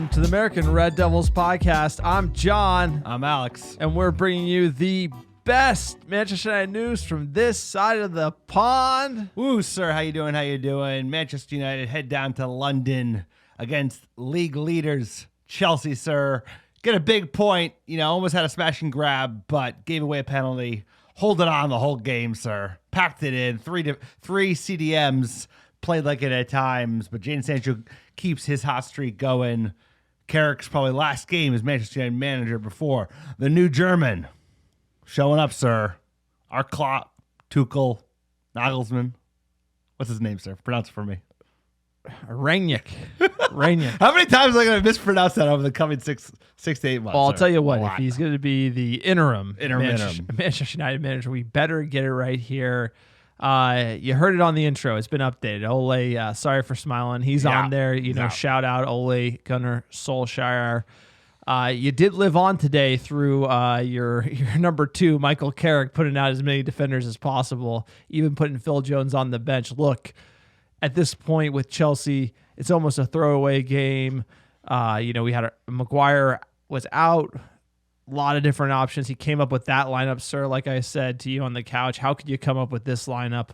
welcome to the American Red Devils podcast. I'm John. I'm Alex. And we're bringing you the best Manchester United news from this side of the pond. Woo, sir. How you doing? How you doing? Manchester United head down to London against league leaders Chelsea, sir. Get a big point. Almost had a smash and grab, but gave away a penalty. Hold it on the whole game, sir. Packed it in. Three CDMs. Played like it at times, but Jadon Sancho keeps his hot streak going. Carrick's probably last game as Manchester United manager before the new German showing up, sir. Our Klopp, Tuchel, Nagelsmann. What's his name, sir? Pronounce it for me. Rangnick. How many times am I going to mispronounce that over the coming six to 8 months? Well, I'll tell you what. If he's going to be the interim Manchester United manager, we better get it right here. You heard it on the intro. It's been updated. Ole, sorry for smiling. He's on there. Shout out Ole Gunnar Solskjaer. You did live on today through your number 2, Michael Carrick, putting out as many defenders as possible, even putting Phil Jones on the bench. Look, at this point with Chelsea, it's almost a throwaway game. We had Maguire was out. A lot of different options. He came up with that lineup, sir. Like I said to you on the couch, how could you come up with this lineup?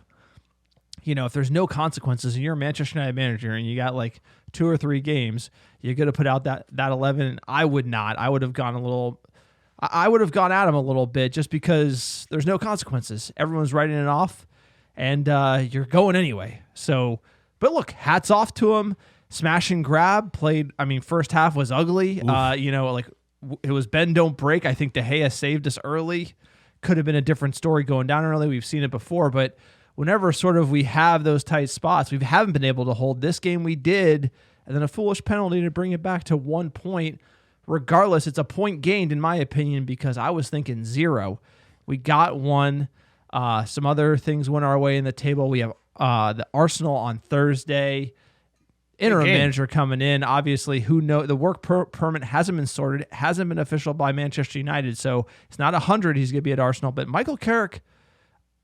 If there's no consequences and you're a Manchester United manager and you got like 2 or 3 games, you're going to put out that 11. I would not. I would have gone at him a little bit just because there's no consequences. Everyone's writing it off and you're going anyway. So, but look, hats off to him. Smash and grab played. First half was ugly. It was bend, don't break. I think De Gea saved us early. Could have been a different story going down early. We've seen it before, but whenever sort of we have those tight spots, we haven't been able to hold. This game we did, and then a foolish penalty to bring it back to 1 point. Regardless, it's a point gained in my opinion because I was thinking 0. We got 1. Some other things went our way in the table. We have the Arsenal on Thursday. Interim manager coming in. Obviously, the work permit hasn't been sorted, hasn't been official by Manchester United, so it's not 100 he's going to be at Arsenal. But Michael Carrick,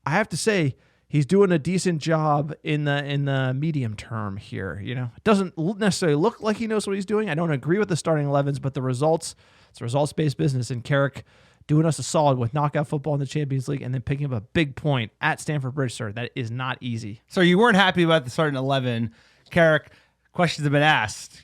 I have to say, he's doing a decent job in the medium term here. It doesn't necessarily look like he knows what he's doing. I don't agree with the starting 11s, but it's a results-based business, and Carrick doing us a solid with knockout football in the Champions League and then picking up a big point at Stamford Bridge, sir. That is not easy. So you weren't happy about the starting 11. Carrick, questions have been asked,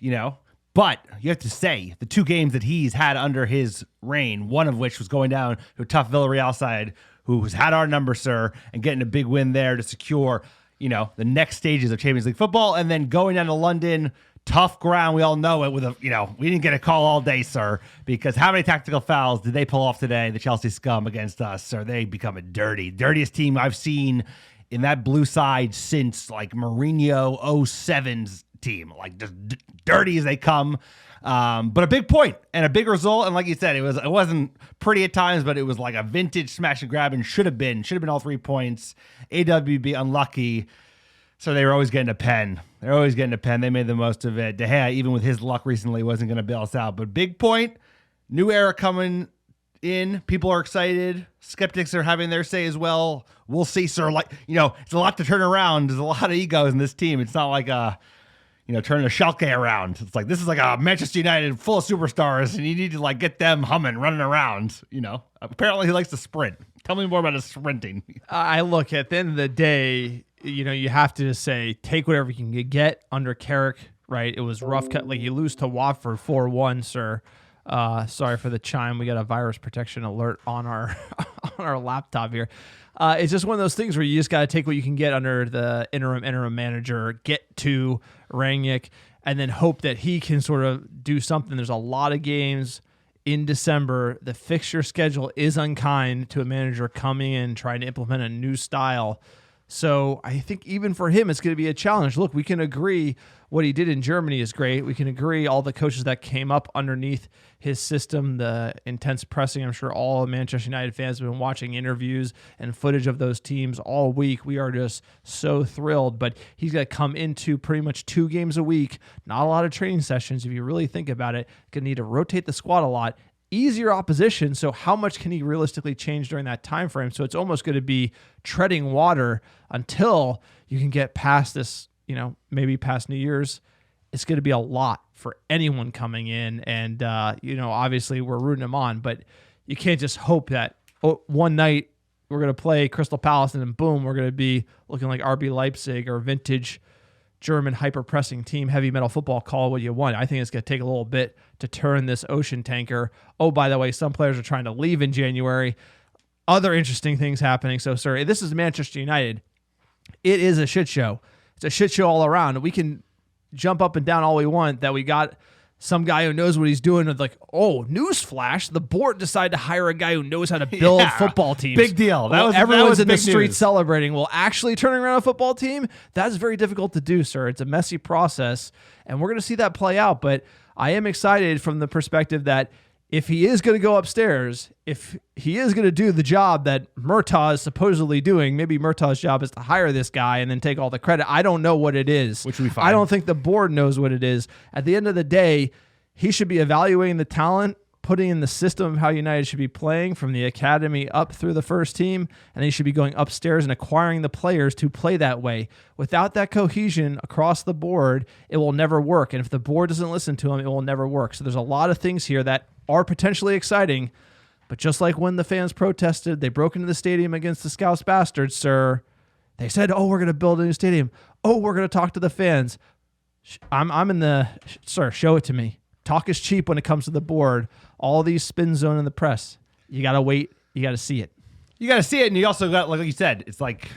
but you have to say the 2 games that he's had under his reign, one of which was going down to a tough Villarreal side who's had our number, sir, and getting a big win there to secure, the next stages of Champions League football, and then going down to London, tough ground. We all know it we didn't get a call all day, sir, because how many tactical fouls did they pull off today, the Chelsea scum against us, sir? They become a dirtiest team I've seen in that blue side since like Mourinho 07's team, like just dirty as they come. But a big point and a big result. And like you said, it wasn't pretty at times, but it was like a vintage smash and grab and should have been all 3 points. AWB unlucky. So they were always getting a pen. They're always getting a pen. They made the most of it. De Gea, even with his luck recently, wasn't going to bail us out. But big point, new era coming in. People are excited. Skeptics are having their say as well. We'll see, sir. It's a lot to turn around. There's a lot of egos in this team. It's not like turning a Schalke around. It's like, this is like a Manchester United full of superstars, and you need to get them humming, running around. Apparently he likes to sprint. Tell me more about his sprinting. I look, at the end of the day, you have to just say, take whatever you can get under Carrick, right? It was rough cut. Like, you lose to Watford 4-1, sir. Sorry for the chime. We got a virus protection alert on our on our laptop here. It's just one of those things where you just got to take what you can get under the interim manager, get to Rangnick, and then hope that he can sort of do something. There's a lot of games in December. The fixture schedule is unkind to a manager coming in trying to implement a new style. So I think even for him, it's going to be a challenge. Look, we can agree what he did in Germany is great. We can agree all the coaches that came up underneath his system, the intense pressing. I'm sure all Manchester United fans have been watching interviews and footage of those teams all week. We are just so thrilled. But he's got to come into pretty much 2 games a week. Not a lot of training sessions, if you really think about it. Going to need to rotate the squad a lot. Easier opposition, so how much can he realistically change during that time frame? So it's almost going to be treading water until you can get past this, maybe past New Year's, it's going to be a lot for anyone coming in. And, obviously we're rooting them on, but you can't just hope that one night we're going to play Crystal Palace and then boom, we're going to be looking like RB Leipzig or vintage German hyper-pressing team, heavy metal football, call it what you want. I think it's going to take a little bit to turn this ocean tanker. Oh, by the way, some players are trying to leave in January. Other interesting things happening. So, sir, this is Manchester United. It is a shit show. It's a shit show all around. We can jump up and down all we want that we got some guy who knows what he's doing with newsflash, the board decided to hire a guy who knows how to build football teams. Big deal. Everyone's in the street celebrating. Well, actually turning around a football team, that's very difficult to do, sir. It's a messy process, and we're going to see that play out. But I am excited from the perspective that if he is going to go upstairs, if he is going to do the job that Murtaugh is supposedly doing, maybe Murtaugh's job is to hire this guy and then take all the credit. I don't know what it is. Which we find. I don't think the board knows what it is. At the end of the day, he should be evaluating the talent, putting in the system of how United should be playing from the academy up through the first team, and he should be going upstairs and acquiring the players to play that way. Without that cohesion across the board, it will never work. And if the board doesn't listen to him, it will never work. So there's a lot of things here that are potentially exciting, but just like when the fans protested, they broke into the stadium against the Scouse Bastards, sir. They said, we're going to build a new stadium. We're going to talk to the fans. I'm in the, sir, show it to me. Talk is cheap when it comes to the board. All these spin zone in the press. You got to wait. You got to see it. You got to see it, and you also got, like you said, it's like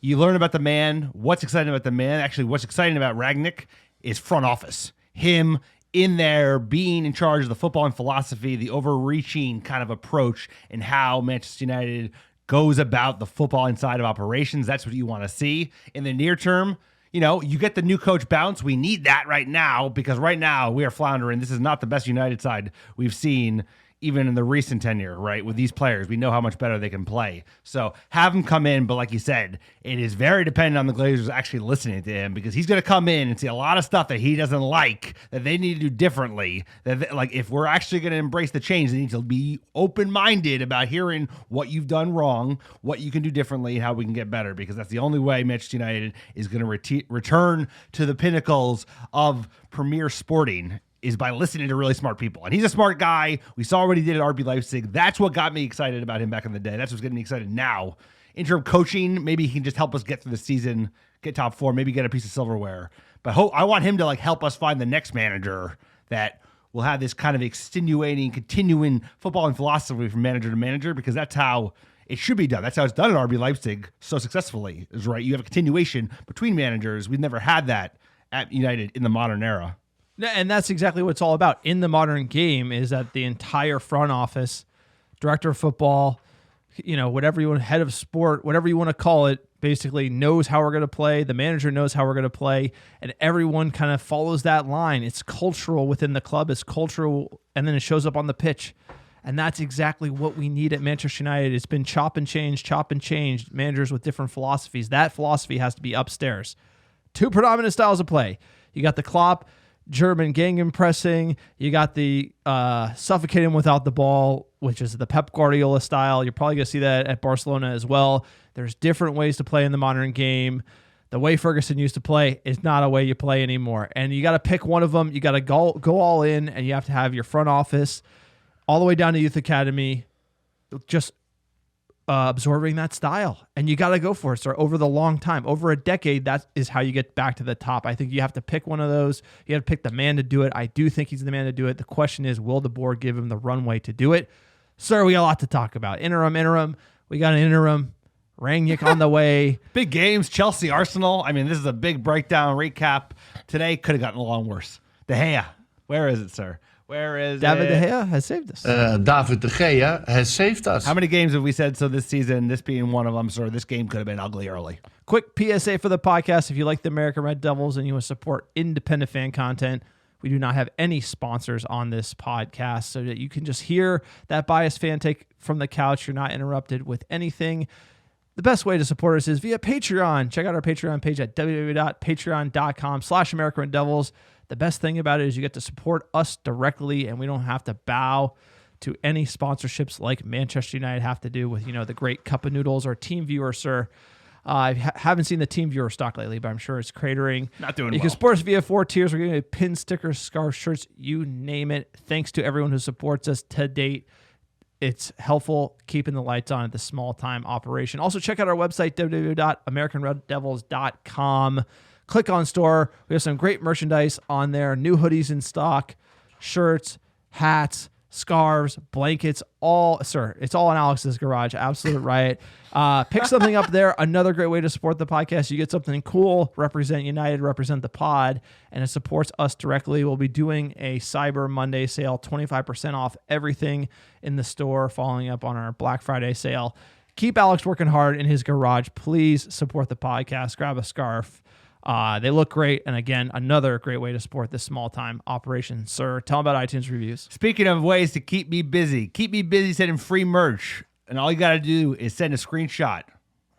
you learn about the man, what's exciting about the man. Actually, what's exciting about Rangnick is front office. Him in there being in charge of the football and philosophy, the overreaching kind of approach and how Manchester United goes about the football inside of operations. That's what you want to see. In the near term, you get the new coach bounce. We need that right now because right now we are floundering. This is not the best United side we've seen even in the recent tenure, right? With these players, we know how much better they can play. So have him come in, but like you said, it is very dependent on the Glazers actually listening to him because he's going to come in and see a lot of stuff that he doesn't like, that they need to do differently. If we're actually going to embrace the change, they need to be open-minded about hearing what you've done wrong, what you can do differently, and how we can get better, because that's the only way Manchester United is going to return to the pinnacles of premier sporting, is by listening to really smart people. And he's a smart guy. We saw what he did at RB Leipzig. That's what got me excited about him back in the day. That's what's getting me excited now. Interim coaching, maybe he can just help us get through the season, get top four, maybe get a piece of silverware. But I want him to help us find the next manager that will have this kind of extenuating, continuing football and philosophy from manager to manager, because that's how it should be done. That's how it's done at RB Leipzig so successfully, is right. You have a continuation between managers. We've never had that at United in the modern era. And that's exactly what it's all about in the modern game, is that the entire front office, director of football, whatever you want, head of sport, whatever you want to call it, basically knows how we're going to play. The manager knows how we're going to play, and everyone kind of follows that line. It's cultural within the club. It's cultural, and then it shows up on the pitch. And that's exactly what we need at Manchester United. It's been chop and change, managers with different philosophies. That philosophy has to be upstairs. Two predominant styles of play. You got the Klopp German gegenpressing. You got the suffocating without the ball, which is the Pep Guardiola style. You're probably going to see that at Barcelona as well. There's different ways to play in the modern game. The way Ferguson used to play is not a way you play anymore. And you got to pick one of them. You got to go all in, and you have to have your front office all the way down to youth academy just absorbing that style. And you got to go for it, sir, over the long time. Over a decade, that is how you get back to the top. I think you have to pick one of those. You have to pick the man to do it. I do think he's the man to do it. The question is, will the board give him the runway to do it? Sir, we got a lot to talk about. Interim. We got an interim. Rangnick on the way. Big games, Chelsea, Arsenal. I mean, this is a big breakdown, recap. Today could have gotten a lot worse. De Gea. Where is it, sir? Where is David De Gea has saved us. David De Gea has saved us. How many games have we said so this season, this being one of them, sir? This game could have been ugly early. Quick PSA for the podcast. If you like the American Red Devils and you want to support independent fan content, we do not have any sponsors on this podcast, so that you can just hear that biased fan take from the couch. You're not interrupted with anything. The best way to support us is via Patreon. Check out our Patreon page at www.patreon.com/American Red Devils. The best thing about it is you get to support us directly, and we don't have to bow to any sponsorships like Manchester United have to do with, the great cup of noodles or team viewer, sir. I haven't seen the team viewer stock lately, but I'm sure it's cratering. Not doing You well. can support us via 4 tiers. We're giving pin stickers, scarves, shirts, you name it. Thanks to everyone who supports us to date. It's helpful keeping the lights on at the small-time operation. Also, check out our website, www.americanreddevils.com. Click on store. We have some great merchandise on there. New hoodies in stock, shirts, hats, scarves, blankets, it's all in Alex's garage. Absolute riot. Pick something up there. Another great way to support the podcast. You get something cool, represent United, represent the pod, and it supports us directly. We'll be doing a Cyber Monday sale, 25% off everything in the store, following up on our Black Friday sale. Keep Alex working hard in his garage. Please support the podcast. Grab a scarf. They look great. And again, another great way to support this small-time operation. Sir, tell them about iTunes reviews. Speaking of ways to keep me busy sending free merch. And all you got to do is send a screenshot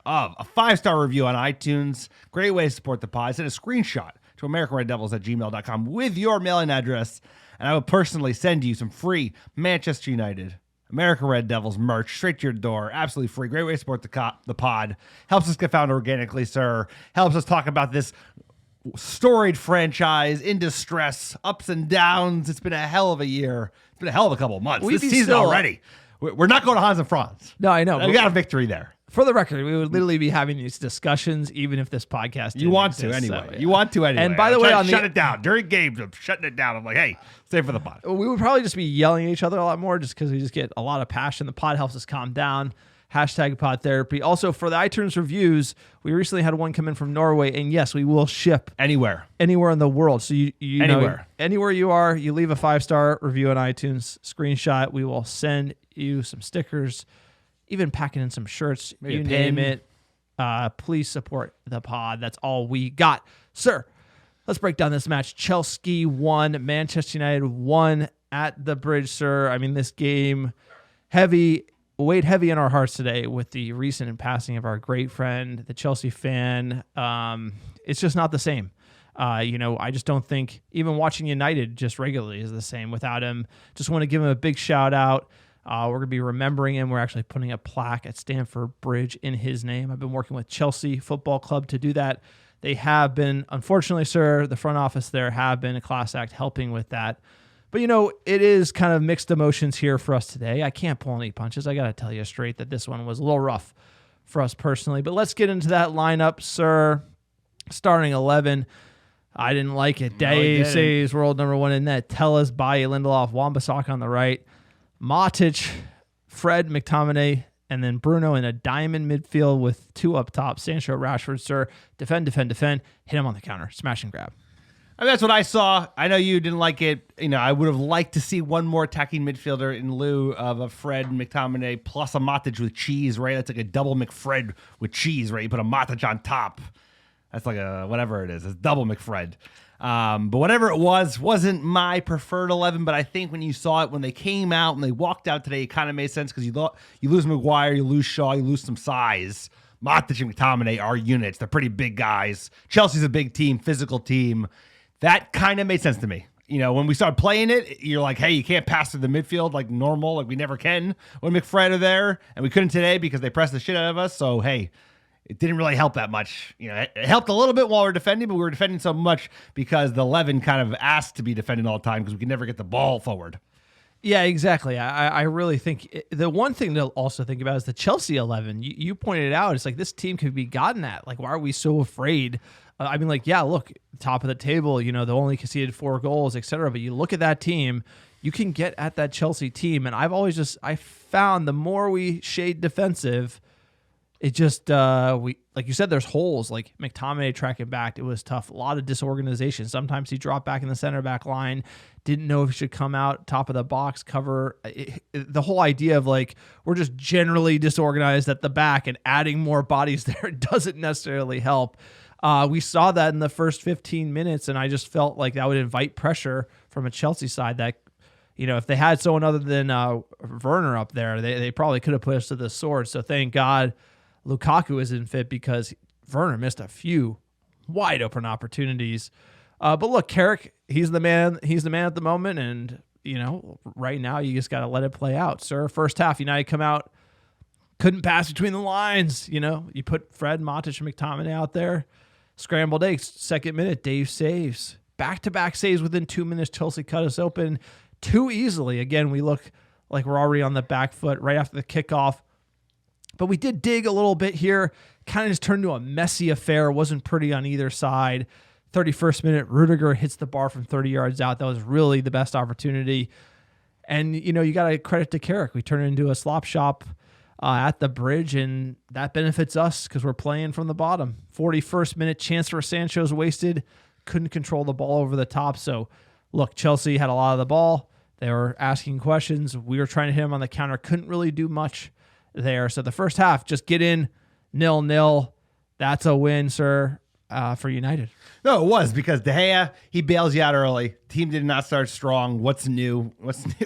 of a 5-star review on iTunes. Great way to support the pod. Send a screenshot to AmericanRedDevils@gmail.com with your mailing address. And I will personally send you some free Manchester United, American Red Devils merch straight to your door. Absolutely free. Great way to support the pod. Helps us get found organically, sir. Helps us talk about this storied franchise in distress, ups and downs. It's been a hell of a year. It's been a hell of a couple of months. This season already. We're not going to Hans and Franz. No, I know. We got a victory there. For the record, we would literally be having these discussions even if this podcast didn't You want exist, to anyway. so, yeah. You want to anyway. And by the way, shut it down. During games, I'm shutting it down. I'm like, hey, stay for the pod. we would probably just be yelling at each other a lot more just because we just get a lot of passion. The pod helps us calm down. #pod therapy. Also, for the iTunes reviews, we recently had one come in from Norway, and yes, we will ship Anywhere in the world. So you Anywhere. know, anywhere you are, you leave a 5-star review on iTunes, screenshot, we will send you some stickers, even packing in some shirts, Maybe you a pin. name it. Please support the pod. That's all we got. Sir, let's break down this match. Chelsea won, Manchester United won at the Bridge, sir. I mean, this game weighed heavy in our hearts today with the recent passing of our great friend, the Chelsea fan. It's just not the same. I just don't think even watching United just regularly is the same without him. Just want to give him a big shout out. We're going to be remembering him. We're actually putting a plaque at Stamford Bridge in his name. I've been working with Chelsea Football Club to do that. They have been, unfortunately, sir, the front office there have been a class act helping with that. But, it is kind of mixed emotions here for us today. I can't pull any punches. I got to tell you straight that this one was a little rough for us personally. But let's get into that lineup, sir. Starting 11. I didn't like it. Dave says world number 1 in net. Tellez, Baye, Lindelof, Wan-Bissaka on the right. Matic, Fred, McTominay, and then Bruno in a diamond midfield with 2 up top. Sancho, Rashford, sir. Defend. Hit him on the counter. Smash and grab. I mean, that's what I saw. I know you didn't like it. I would have liked to see one more attacking midfielder in lieu of a Fred McTominay plus a Matic with cheese, right? That's like a double McFred with cheese, right? You put a Matic on top. That's like a whatever it is. It's double McFred. But whatever it wasn't my preferred 11. But I think when you saw it, when they came out and they walked out today, it kind of made sense because you lose Maguire, you lose Shaw, you lose some size. Matic and McTominay are units. They're pretty big guys. Chelsea's a big team, physical team. That kind of made sense to me. When we started playing it, you're like, hey, you can't pass through the midfield like normal, like we never can when McFred are there. And we couldn't today because they pressed the shit out of us. So, hey, it didn't really help that much. It helped a little bit while we were defending, but we were defending so much because the 11 kind of asked to be defending all the time because we could never get the ball forward. Yeah, exactly. I really think the one thing to also think about is the Chelsea 11. You pointed it out. It's like this team could be gotten at. Like, why are we so afraid? Look, top of the table, they only conceded 4 goals, etc. But you look at that team, you can get at that Chelsea team. And I found the more we shade defensive, it just, like you said, there's holes. Like McTominay tracking back, it was tough. A lot of disorganization. Sometimes he dropped back in the center back line, didn't know if he should come out top of the box, cover. The whole idea of like, we're just generally disorganized at the back and adding more bodies there doesn't necessarily help. We saw that in the first 15 minutes, and I just felt like that would invite pressure from a Chelsea side that, if they had someone other than Werner up there, they probably could have put us to the sword. So thank God Lukaku isn't fit because Werner missed a few wide open opportunities. But look, Carrick, he's the man at the moment, and right now you just got to let it play out, sir. First half, United come out, couldn't pass between the lines. You put Fred, Matic, and McTominay out there. Scrambled eggs. Second minute, Dave saves. Back-to-back saves within 2 minutes. Chelsea cut us open too easily. Again, we look like we're already on the back foot right after the kickoff. But we did dig a little bit here. Kind of just turned into a messy affair. Wasn't pretty on either side. 31st minute, Rudiger hits the bar from 30 yards out. That was really the best opportunity. And, you got to credit to Carrick. We turned it into a slop shop at the bridge, and that benefits us because we're playing from the bottom. 41st minute, chance for Sancho's wasted. Couldn't control the ball over the top. So, look, Chelsea had a lot of the ball. They were asking questions. We were trying to hit them on the counter. Couldn't really do much there. So the first half, just get in 0-0. That's a win, sir, for United. No, it was because De Gea, he bails you out early. Team did not start strong. What's new?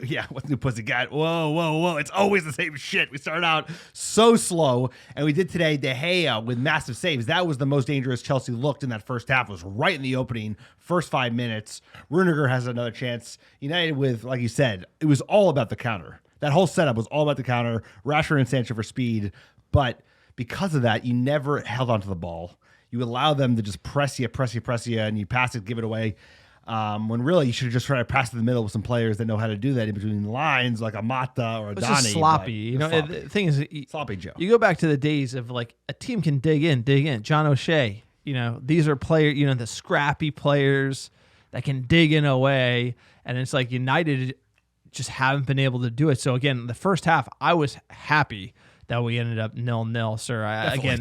Yeah, what's new, pussycat? Whoa. It's always the same shit. We started out so slow, and we did today De Gea with massive saves. That was the most dangerous Chelsea looked in that first half. It was right in the opening, first 5 minutes. Rudiger has another chance. United with, like you said, it was all about the counter. That whole setup was all about the counter. Rashford and Sancho for speed, but because of that, you never held onto the ball. You allow them to just press you, and you pass it, give it away. When really you should have just tried to pass to the middle with some players that know how to do that in between the lines, like a Mata or a Donny. It's just sloppy. The thing is, sloppy Joe. You go back to the days of like a team can dig in. John O'Shea. These are players. The scrappy players that can dig in away, and it's like United just haven't been able to do it. So again, the first half, I was happy that we ended up 0-0, sir.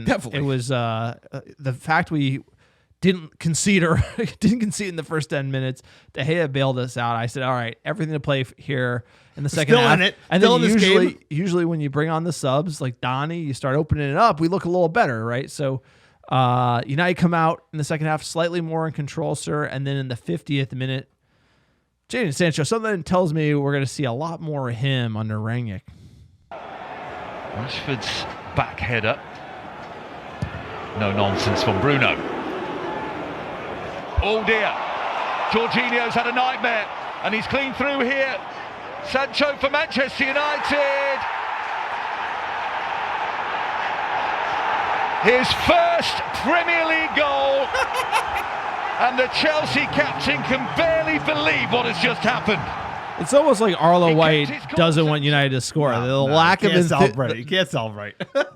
Definitely. It was the fact we didn't concede in the first 10 minutes. De Gea bailed us out. I said, all right, everything to play here in the second half. In it. And still then usually when you bring on the subs like Donny, you start opening it up. We look a little better, right? So United come out in the second half slightly more in control, sir. And then in the 50th minute, Jadon Sancho, something tells me we're going to see a lot more of him under Rangnick. Rashford's back header. No nonsense from Bruno. Oh dear. Jorginho's had a nightmare and he's clean through here. Sancho for Manchester United. His first Premier League goal. And the Chelsea captain can barely believe what has just happened. It's almost like Arlo White doesn't want United to score. You can't celebrate.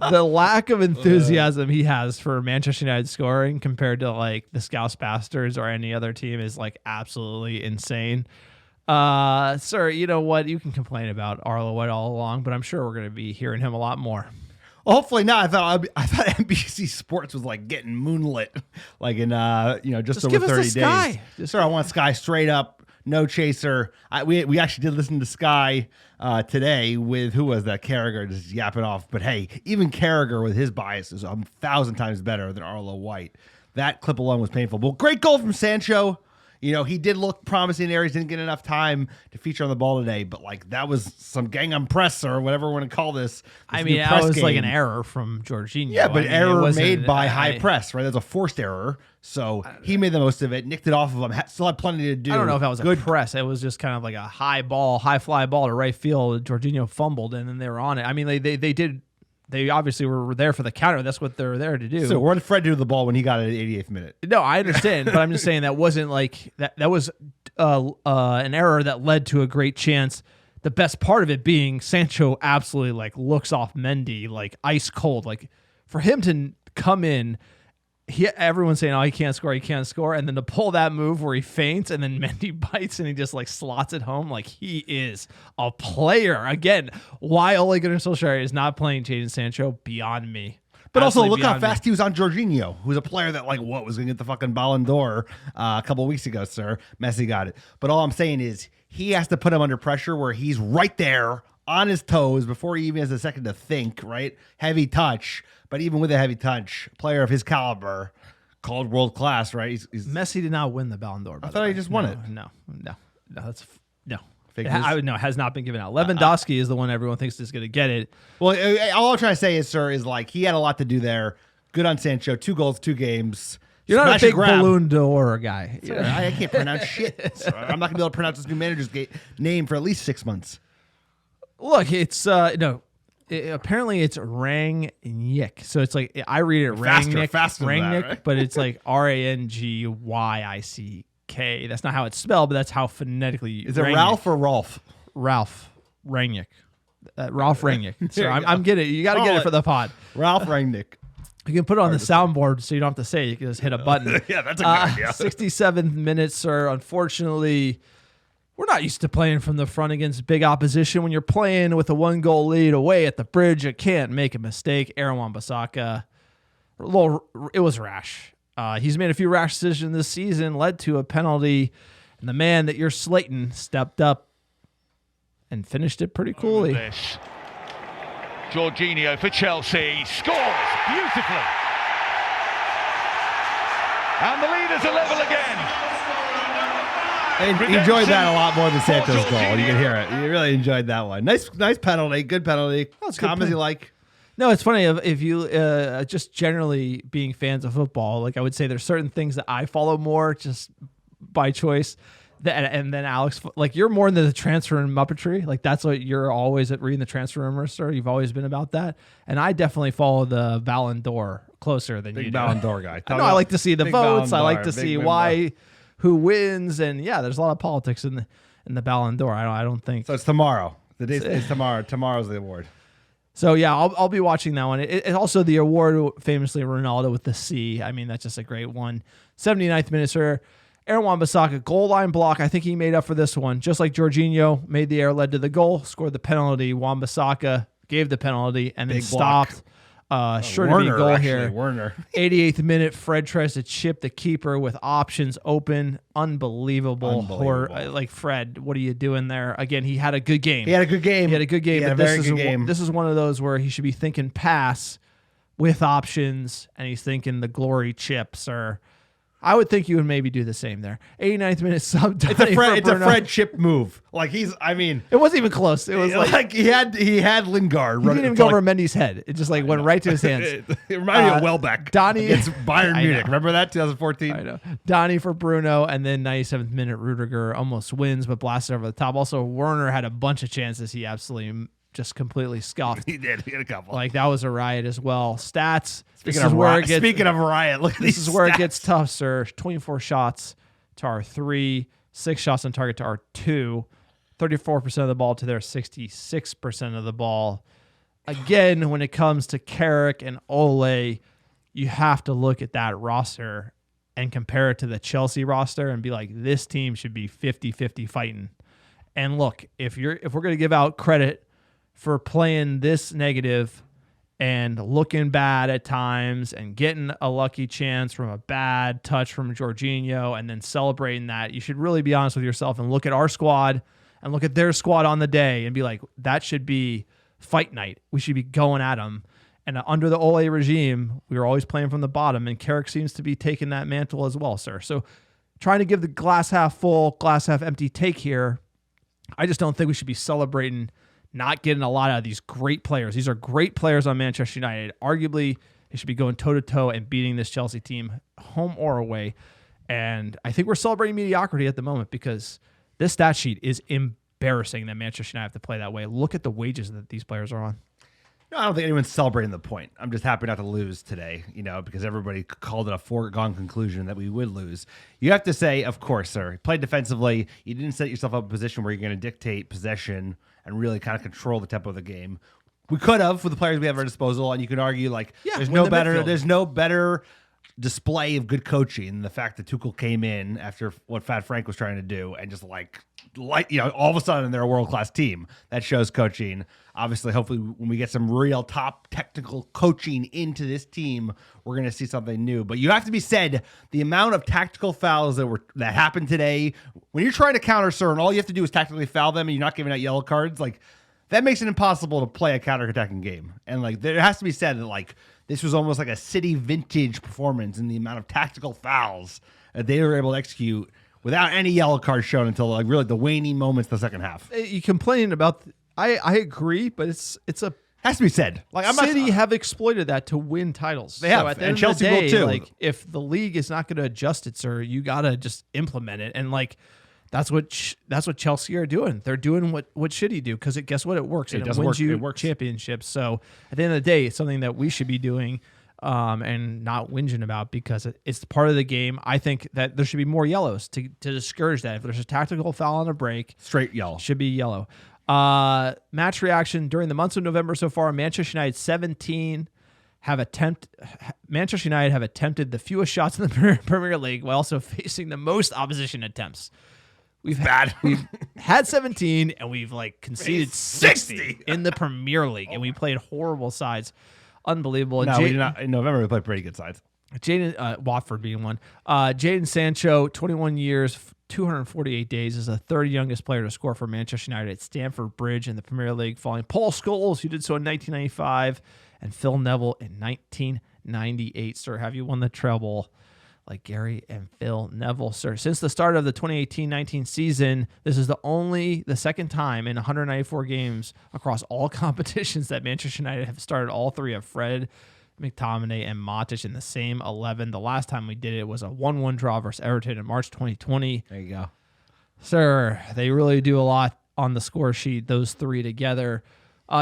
The lack of enthusiasm he has for Manchester United scoring compared to like the Scouse Bastards or any other team is like absolutely insane. Sir, you know what? You can complain about Arlo White all along, but I'm sure we're going to be hearing him a lot more. Well, hopefully not. I thought NBC Sports was like getting moonlit, like in just over 30 days. Sky. Sir, I want Sky straight up, no chaser. We actually did listen to Sky today with who was that? Carragher just yapping off. But hey, even Carragher with his bias is 1,000 times better than Arlo White. That clip alone was painful. Well, great goal from Sancho. He did look promising in areas, didn't get enough time to feature on the ball today, but like that was some Gangnam press or whatever we want to call this. That was like an error from Jorginho. Yeah, but error made by high press, right? That's a forced error. So he made the most of it, nicked it off of him, still had plenty to do. I don't know if that was a press. It was just kind of like a high fly ball to right field. Jorginho fumbled, and then they were on it. I mean, they did. They obviously were there for the counter. That's what they're there to do. So what did Fred do to the ball when he got it at the 88th minute? No, I understand, but I'm just saying that wasn't like that. That was an error that led to a great chance. The best part of it being Sancho absolutely like looks off Mendy like ice cold. Like for him to come in, everyone's saying, "Oh, he can't score," and then to pull that move where he feints and then Mendy bites and he just like slots it home. Like he is a player. Again, why Ole Gunnar Solskjaer is not playing Jadon Sancho beyond me. But also, look how fast he was on Jorginho, who's a player that was going to get the fucking Ballon d'Or a couple of weeks ago, sir. Messi got it. But all I'm saying is he has to put him under pressure where he's right there on his toes before he even has a second to think, right? Heavy touch. But even with a heavy touch, a player of his caliber, called world class, right? He's Messi did not win the Ballon d'Or. I thought he just won it. No. That's no. It has not been given out. Lewandowski is the one everyone thinks is going to get it. Well, all I'm trying to say is, sir, is like he had a lot to do there. Good on Sancho. 2 goals, 2 games. You're not a big Ballon d'Or guy. I can't pronounce shit. Sir. I'm not going to be able to pronounce this new manager's name for at least 6 months. Look, it's apparently it's Rangnick. So it's like I read it Rangnick, faster than that, right? but it's like Rangyick. That's not how it's spelled, but that's how phonetically. Is it Ralph or Rolf? Ralph Rangnick. Ralph Rangnick. So I'm getting it. You got to get it for the pod. Ralph Rangnick. You can put it on the soundboard so you don't have to say it. You can just hit a button. Yeah, that's a good idea. 67th minute, sir. Unfortunately, we're not used to playing from the front against big opposition. When you're playing with a 1-goal lead away at the bridge, you can't make a mistake. Aaron Wan-Bissaka, it was rash. He's made a few rash decisions this season, led to a penalty, and the man that you're slating stepped up and finished it pretty coolly. Jorginho for Chelsea scores beautifully, and the leaders are level again. He enjoyed that a lot more than Santos' goal. You can hear it. You really enjoyed that one. Nice penalty. Good penalty. Calm as you like. No, it's funny if you just generally being fans of football. Like I would say, there's certain things that I follow more just by choice. And then Alex, like you're more into the transfer and muppetry. Like that's what you're always at reading the transfer rumors, sir. You've always been about that. And I definitely follow the Ballon d'Or closer than you do. Big Ballon d'Or guy. No, I like to see the votes. I like to see who wins. And yeah, there's a lot of politics in the Ballon d'Or. I don't think. So it's tomorrow. The day is tomorrow. Tomorrow's the award. So yeah, I'll be watching that one. It also the award, famously Ronaldo with the C. I mean, that's just a great one. 79th minute, sir. Aaron Wan-Bissaka, goal line block. I think he made up for this one. Just like Jorginho made the error, led to the goal, scored the penalty. Wan-Bissaka gave the penalty and then stopped. Sure to be a goal here. Werner. 88th minute, Fred tries to chip the keeper with options open. Unbelievable. Like, Fred, what are you doing there? Again, he had a good game. He had a good game. But this is one of those where he should be thinking pass with options, and he's thinking the glory chips or... I would think you would maybe do the same there. 89th minute sub. It's a Fred chip move. Like it wasn't even close. It was like he had Lingard. He didn't even go over Mendy's head. It just went right to his hands. It reminded me of Welbeck. Donnie against Bayern Munich. Remember that 2014? I know. Donnie for Bruno, and then 97th minute Rudiger almost wins, but blasted over the top. Also, Werner had a bunch of chances. He absolutely just completely scuffed. He did. He had a couple. Like that was a riot as well. Stats. Speaking of riot, look at this is where it gets tough, sir. 24 shots to our 3, 6 shots on target to our 2, 34% of the ball to their 66% of the ball. Again, when it comes to Carrick and Ole, you have to look at that roster and compare it to the Chelsea roster and be like, this team should be 50-50 fighting. And look, if we're going to give out credit for playing this negative and looking bad at times and getting a lucky chance from a bad touch from Jorginho and then celebrating that, you should really be honest with yourself and look at our squad and look at their squad on the day and be like, that should be fight night. We should be going at them. And under the Ole regime, we were always playing from the bottom, and Carrick seems to be taking that mantle as well, sir. So trying to give the glass half full, glass half empty take here, I just don't think we should be celebrating not getting a lot out of these great players. These are great players on Manchester United. Arguably, they should be going toe-to-toe and beating this Chelsea team, home or away. And I think we're celebrating mediocrity at the moment because this stat sheet is embarrassing that Manchester United have to play that way. Look at the wages that these players are on. No, I don't think anyone's celebrating the point. I'm just happy not to lose today, because everybody called it a foregone conclusion that we would lose. You have to say, of course, sir, you played defensively. You didn't set yourself up in a position where you're going to dictate possession and really kind of control the tempo of the game. We could have with the players we have at our disposal, and you can argue there's no better display of good coaching than the fact that Tuchel came in after what Fat Frank was trying to do and just all of a sudden they're a world-class team. That shows coaching. Obviously, hopefully when we get some real top technical coaching into this team, we're going to see something new. But you have to be said, the amount of tactical fouls that happened today, when you're trying to counter, sir, and all you have to do is tactically foul them and you're not giving out yellow cards, that makes it impossible to play a counter-attacking game. And there has to be said that this was almost like a City vintage performance in the amount of tactical fouls that they were able to execute without any yellow cards shown until really the waning moments of the second half. You complaining about I agree, but it's a has to be said. City have exploited that to win titles. They have, at the and Chelsea will too. If the league is not going to adjust it, sir, you got to just implement it. And That's what Chelsea are doing. They're doing what should he do, because guess what? It works. It and does it wins work. you It works. championships. So at the end of the day, it's something that we should be doing and not whinging about, because it's part of the game. I think that there should be more yellows to discourage that. If there's a tactical foul on a break, Straight yellow. should be yellow. Match reaction during the months of November so far: Manchester United 17 Manchester United have attempted the fewest shots in the Premier League while also facing the most opposition attempts. We've had 17 and we've conceded 60 in the Premier League, and we played horrible sides. Unbelievable. No, we did not. In November, we played pretty good sides. Watford being one. Jadon Sancho, 21 years, 248 days, is the third youngest player to score for Manchester United at Stamford Bridge in the Premier League, following Paul Scholes, who did so in 1995, and Phil Neville in 1998. Sir, have you won the treble like Gary and Phil Neville, sir? Since the start of the 2018-19 season, this is the second time in 194 games across all competitions that Manchester United have started all three of Fred, McTominay, and Matic in the same 11. The last time we did it was a 1-1 draw versus Everton in March 2020. There you go. Sir, they really do a lot on the score sheet, those three together.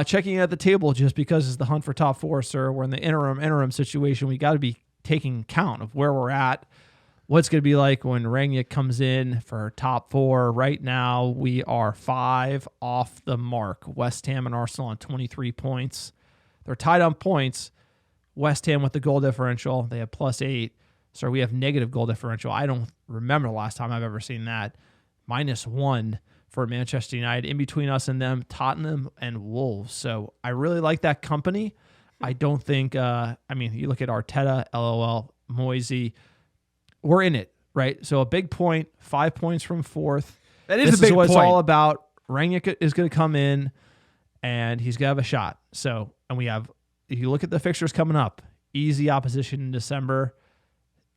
Checking at the table, just because it's the hunt for top four, sir. We're in the interim situation. We got to be taking count of where we're at, what's going to be like when Rangnick comes in for top four. Right now, we are 5 off the mark. West Ham and Arsenal on 23 points. They're tied on points. West Ham with the goal differential, they have +8. So we have negative goal differential. I don't remember the last time I've ever seen that. -1 for Manchester United. In between us and them, Tottenham and Wolves. So I really like that company. I don't think, you look at Arteta, LOL, Moisey, we're in it, right? So a big point, 5 points from fourth. This is a big what point. it's all about. Rangnick is going to come in, and he's going to have a shot. So, and we have, if you look at the fixtures coming up, easy opposition in December.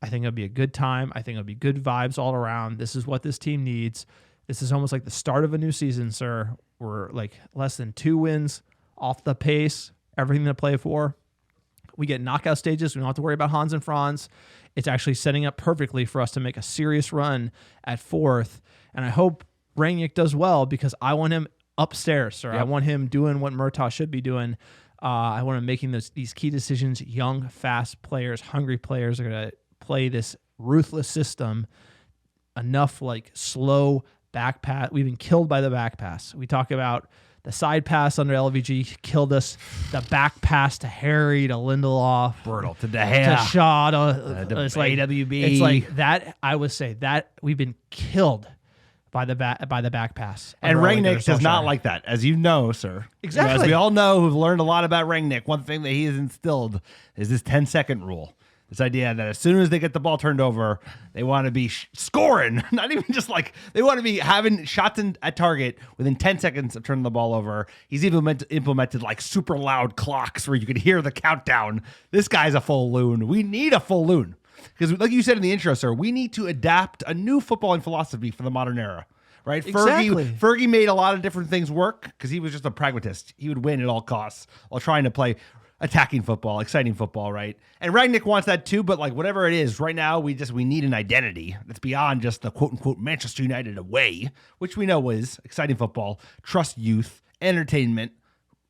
I think it'll be a good time. I think it'll be good vibes all around. This is what this team needs. This is almost like the start of a new season, sir. We're less than 2 wins off the pace, everything to play for. We get knockout stages. We don't have to worry about Hans and Franz. It's actually setting up perfectly for us to make a serious run at 4th. And I hope Rangnick does well, because I want him upstairs, sir. Yep. I want him doing what Murtaugh should be doing. I want him making these key decisions. Young, fast players, hungry players are going to play this ruthless system. Enough slow back pass. We've been killed by the back pass. We talk about the side pass under LVG killed us. The back pass to Harry, to Lindelof, Brutal. To De Gea, to Shaw, to AWB. It's like that. I would say that we've been killed by the back pass. And Rangnick does not like that, as you know, sir. Exactly. As we all know, who've learned a lot about Rangnick, one thing that he has instilled is this 10-second rule. This idea that as soon as they get the ball turned over, they want to be scoring. Not even just they want to be having shots at target within 10 seconds of turning the ball over. He's even implemented super loud clocks where you can hear the countdown. This guy's a full loon. We need a full loon. Because like you said in the intro, sir, we need to adapt a new footballing philosophy for the modern era. Right? Exactly. Fergie made a lot of different things work because he was just a pragmatist. He would win at all costs while trying to play attacking football, exciting football, right? And Rangnick wants that too, but whatever it is, right now we need an identity that's beyond just the quote-unquote Manchester United away, which we know is exciting football, trust youth, entertainment.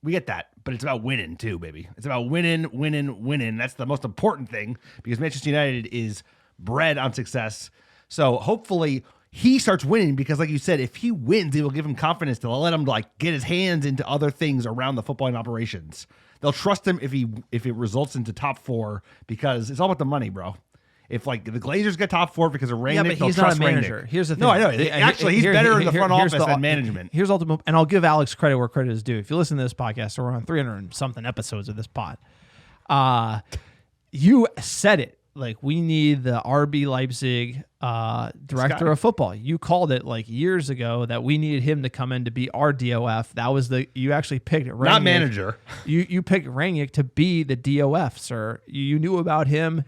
We get that, but it's about winning too, baby. It's about winning. That's the most important thing, because Manchester United is bred on success. So hopefully he starts winning, because like you said, if he wins, it will give him confidence to let him get his hands into other things around the footballing operations. They'll trust him if it results into top 4, because it's all about the money, bro. If the Glazers get top 4 because of Rangnick, but he's not a manager. Rangnick. Here's the thing. No, I know. Actually, he's better in the front office than management. Here's ultimate, and I'll give Alex credit where credit is due. If you listen to this podcast, so we're on 300 and something episodes of this pod. You said it. We need the RB Leipzig director of football. You called it years ago that we needed him to come in to be our DOF. That was you actually picked Rangnick. Not manager. You picked Rangnick to be the DOF, sir. You knew about him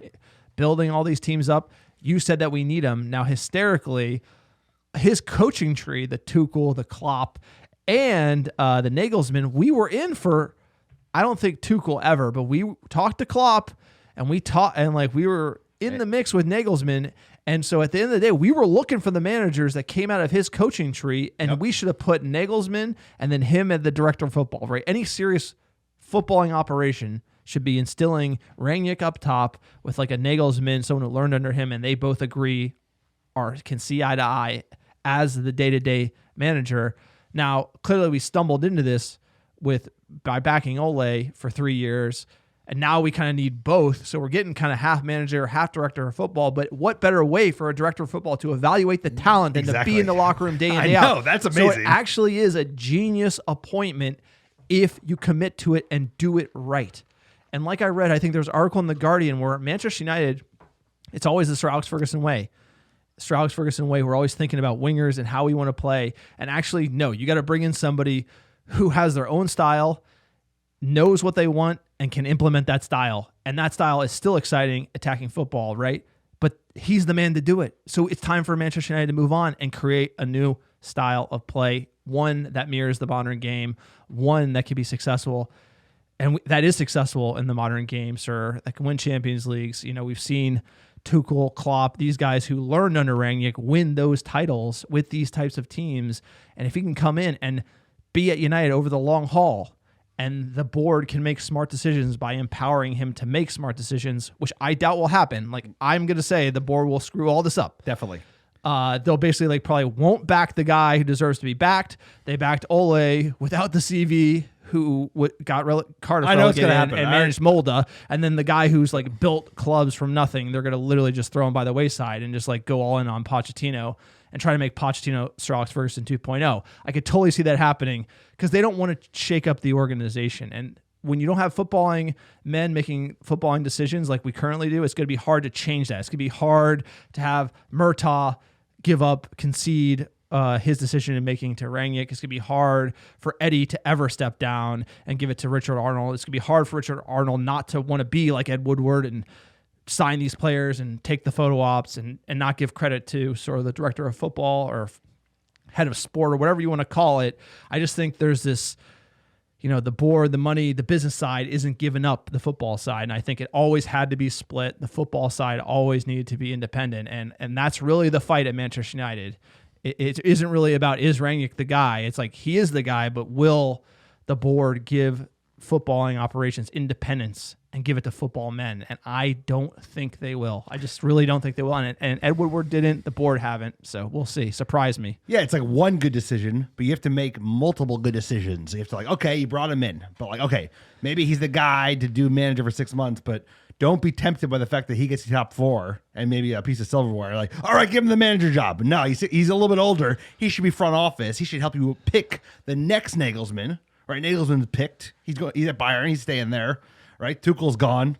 building all these teams up. You said that we need him. Now, hysterically, his coaching tree, the Tuchel, the Klopp, and the Nagelsmann, we were in for, I don't think Tuchel ever, but we talked to Klopp. And we taught, and we were in the mix with Nagelsmann. And so at the end of the day, we were looking for the managers that came out of his coaching tree, and we should have put Nagelsmann and then him as the director of football, right? Any serious footballing operation should be instilling Rangnick up top with like a Nagelsmann, someone who learned under him, and they both agree or can see eye to eye as the day-to-day manager. Now, clearly we stumbled into this by backing Ole for 3 years, and now we kind of need both. So we're getting kind of half manager, half director of football. But what better way for a director of football to evaluate the talent than to be in the locker room day in, day out? I know, that's amazing. So it actually is a genius appointment if you commit to it and do it right. And like I read, I think there's an article in The Guardian where Manchester United, it's always the Sir Alex Ferguson way. Sir Alex Ferguson way, we're always thinking about wingers and how we want to play. And actually, no, you got to bring in somebody who has their own style, knows what they want, and can implement that style. And that style is still exciting, attacking football, right? But he's the man to do it. So it's time for Manchester United to move on and create a new style of play, one that mirrors the modern game, one that can be successful. And that is successful in the modern game, sir. That can win Champions Leagues. You know, we've seen Tuchel, Klopp, these guys who learned under Rangnick win those titles with these types of teams. And if he can come in and be at United over the long haul, and the board can make smart decisions by empowering him to make smart decisions, which I doubt will happen. Like, I'm going to say the board will screw all this up. Definitely. They'll basically probably won't back the guy who deserves to be backed. They backed Ole without the CV, who got Carter and managed Molda, and then the guy who's like built clubs from nothing, they're going to literally just throw him by the wayside and just like go all in on Pochettino and try to make Pochettino Sir Alex Ferguson 2.0. I could totally see that happening because they don't want to shake up the organization. And when you don't have footballing men making footballing decisions like we currently do, it's going to be hard to change that. It's going to be hard to have Murtaugh give up, concede his decision in making to Rangnick. It's going to be hard for Eddie to ever step down and give it to Richard Arnold. It's going to be hard for Richard Arnold not to want to be like Ed Woodward and sign these players and take the photo ops and not give credit to sort of the director of football or head of sport or whatever you want to call it. I just think there's this, you know, the board, the money, the business side isn't giving up the football side. And I think it always had to be split. The football side always needed to be independent. And that's really the fight at Manchester United. It isn't really about, is Rangnick the guy? It's like, he is the guy, but will the board give footballing operations independence and give it to football men? And I don't think they will. I just really don't think they will. And Ed Woodward didn't, the board haven't. So we'll see. Surprise me. Yeah, it's like one good decision, but you have to make multiple good decisions. You have to like, okay, you brought him in, but like, okay, maybe he's the guy to do manager for 6 months, but don't be tempted by the fact that he gets the top 4 and maybe a piece of silverware. Like, all right, give him the manager job. No, he's a little bit older. He should be front office. He should help you pick the next Nagelsmann. Right, Nagelsmann's picked. He's at Bayern. He's staying there. Right, Tuchel's gone.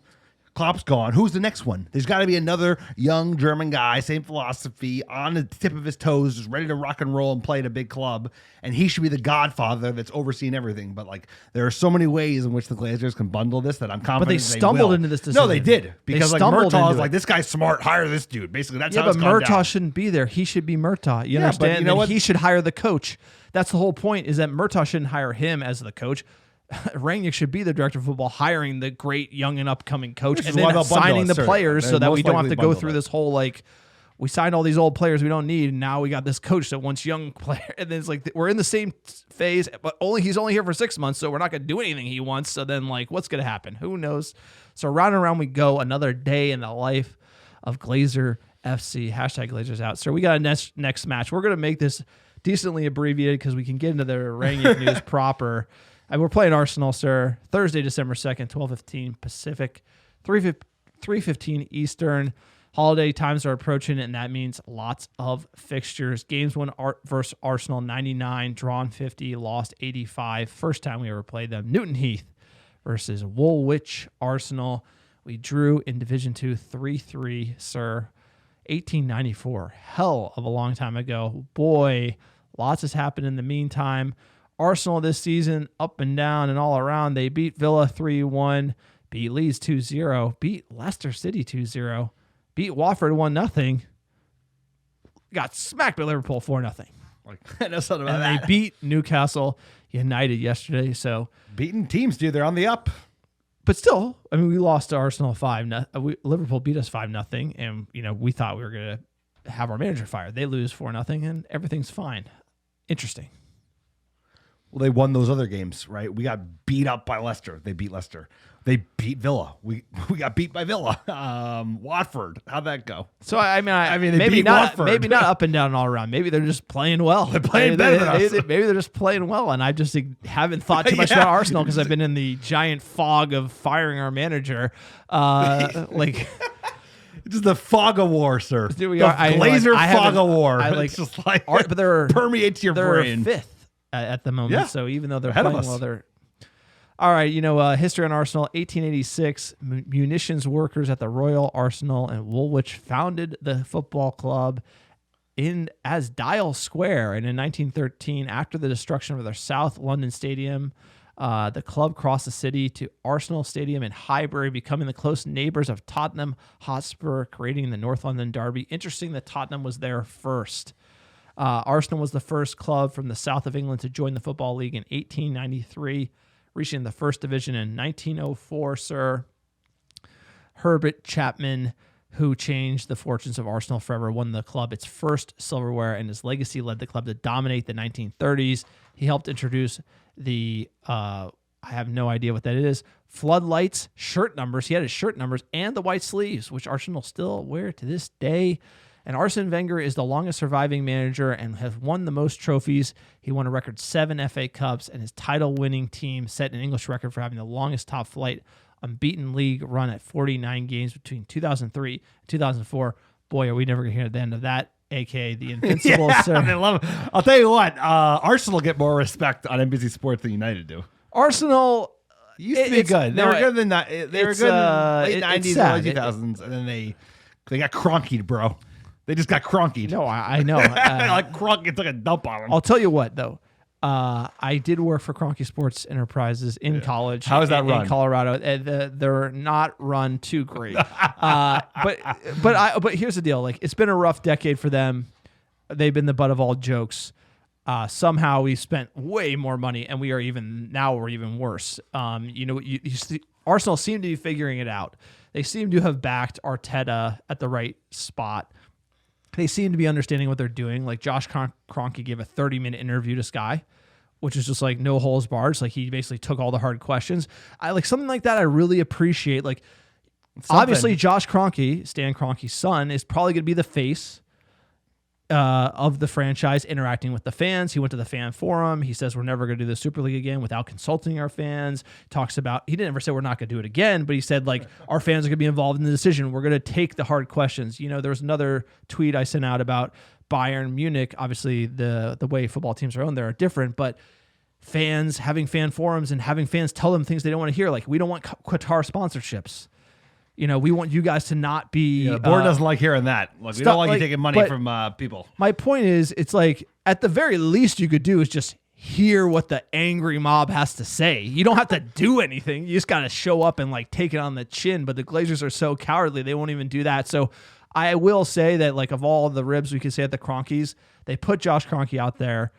Klopp's gone. Who's the next one? There's got to be another young German guy, same philosophy, on the tip of his toes, just ready to rock and roll and play at a big club. And he should be the godfather that's overseeing everything. But like, there are so many ways in which the Glazers can bundle this that I'm confident. But they stumbled into this decision. No, they did, because like Murtaugh's like, this guy's smart. Hire this dude. Basically, that's how it's gone down. Murtaugh shouldn't be there. He should be Murtaugh. You understand? But you know what? He should hire the coach. That's the whole point. Is that Murtaugh shouldn't hire him as the coach. Rangnick should be the director of football, hiring the great young and upcoming coach, and then signing the players so that we don't have to go through this whole like, we signed all these old players we don't need, and now we got this coach that wants young players. And then it's like, we're in the same phase, but he's only here for 6 months, so we're not going to do anything he wants. So then like, what's going to happen? Who knows? So round and around we go. Another day in the life of Glazer FC. Hashtag Glazers out. So we got a next match. We're going to make this decently abbreviated because we can get into the Rangnick news proper. And we're playing Arsenal, sir. Thursday, December 2nd, 12:15 Pacific, 3:15 Eastern. Holiday times are approaching, and that means lots of fixtures. Games won versus Arsenal 99, drawn 50, lost 85. First time we ever played them. Newton Heath versus Woolwich Arsenal. We drew in Division 2 3-3, sir. 1894. Hell of a long time ago. Boy, lots has happened in the meantime. Arsenal this season, up and down and all around. They beat Villa 3-1, beat Leeds 2-0, beat Leicester City 2-0, beat Watford 1-0, got smacked by Liverpool 4-0. Like, I know something about and that. They beat Newcastle United yesterday. So beating teams, dude. They're on the up. But still, I mean, we lost to Arsenal 5-0. Liverpool beat us 5-0, and we thought we were gonna have our manager fired. They lose 4-0, and everything's fine. Interesting. Well, they won those other games, right? We got beat up by Leicester. They beat Leicester. They beat Villa. We got beat by Villa. Watford. How'd that go? So I mean, they maybe beat not Watford. maybe not up and down all around. Maybe they're just playing well. They're playing better than us. Maybe they're just playing well, and I just haven't thought too much Yeah. about Arsenal because I've been in the giant fog of firing our manager. Just the fog of war, sir. Here we the are. Glazer fog of war. It's just like but they're permeates your they're brain. fifth at the moment. Yeah. So even though they're Ahead of playing us. well, they're all right. History on Arsenal: 1886, munitions workers at the Royal Arsenal in Woolwich founded the football club as Dial Square, and in 1913, after the destruction of their South London stadium, the club crossed the city to Arsenal Stadium in Highbury, becoming the close neighbors of Tottenham Hotspur, creating the North London Derby. Interesting that Tottenham was there first. Arsenal was the first club from the south of England to join the Football League in 1893, reaching the first division in 1904, sir. Herbert Chapman, who changed the fortunes of Arsenal forever, won the club its first silverware, and his legacy led the club to dominate the 1930s. He helped introduce the, I have no idea what that is, floodlights, shirt numbers. He had his shirt numbers and the white sleeves, which Arsenal still wear to this day. And Arsene Wenger is the longest surviving manager and has won the most trophies. He won a record 7 FA Cups, and his title-winning team set an English record for having the longest top-flight unbeaten league run at 49 games between 2003 and 2004. Boy, are we never going to hear the end of that, a.k.a. the Invincibles, Yeah, sir. I love it. I'll tell you what, Arsenal get more respect on NBC Sports than United do. Arsenal Used to be good. They were good in the they were it's, good in the late it's 90s, sad. early 2000s, and then they got cronkied, bro. They just got cronkied. No, I know. Like Cronkite took a dump on them. I'll tell you what, though. I did work for Kroenke Sports Enterprises in college. How is that run? In Colorado? They're not run too great. But here's the deal. Like, it's been a rough decade for them. They've been the butt of all jokes. Somehow we spent way more money, and we're even worse. You see, Arsenal seem to be figuring it out. They seem to have backed Arteta at the right spot. They seem to be understanding what they're doing. Like Josh Kroenke gave a 30-minute interview to Sky, which is just like no holes barred. It's like he basically took all the hard questions. I like something like that. I really appreciate. Like, obviously, Josh Kroenke, Stan Kroenke's son, is probably going to be the face of the franchise, interacting with the fans. He went to the fan forum. He says we're never going to do the Super League again without consulting our fans. Talks about, he didn't ever say we're not going to do it again, but he said like our fans are going to be involved in the decision. We're going to take the hard questions. There was another tweet I sent out about Bayern Munich. Obviously, the way football teams are owned there are different, but fans having fan forums and having fans tell them things they don't want to hear. Like, we don't want Qatar sponsorships. We want you guys to not be... the board doesn't like hearing that. Like, we don't like you taking money from people. My point is, it's like, at the very least you could do is just hear what the angry mob has to say. You don't have to do anything. You just got to show up and, like, take it on the chin. But the Glazers are so cowardly, they won't even do that. So I will say that, like, of all the ribs we could say at the Kroenkes, they put Josh Kroenke out there,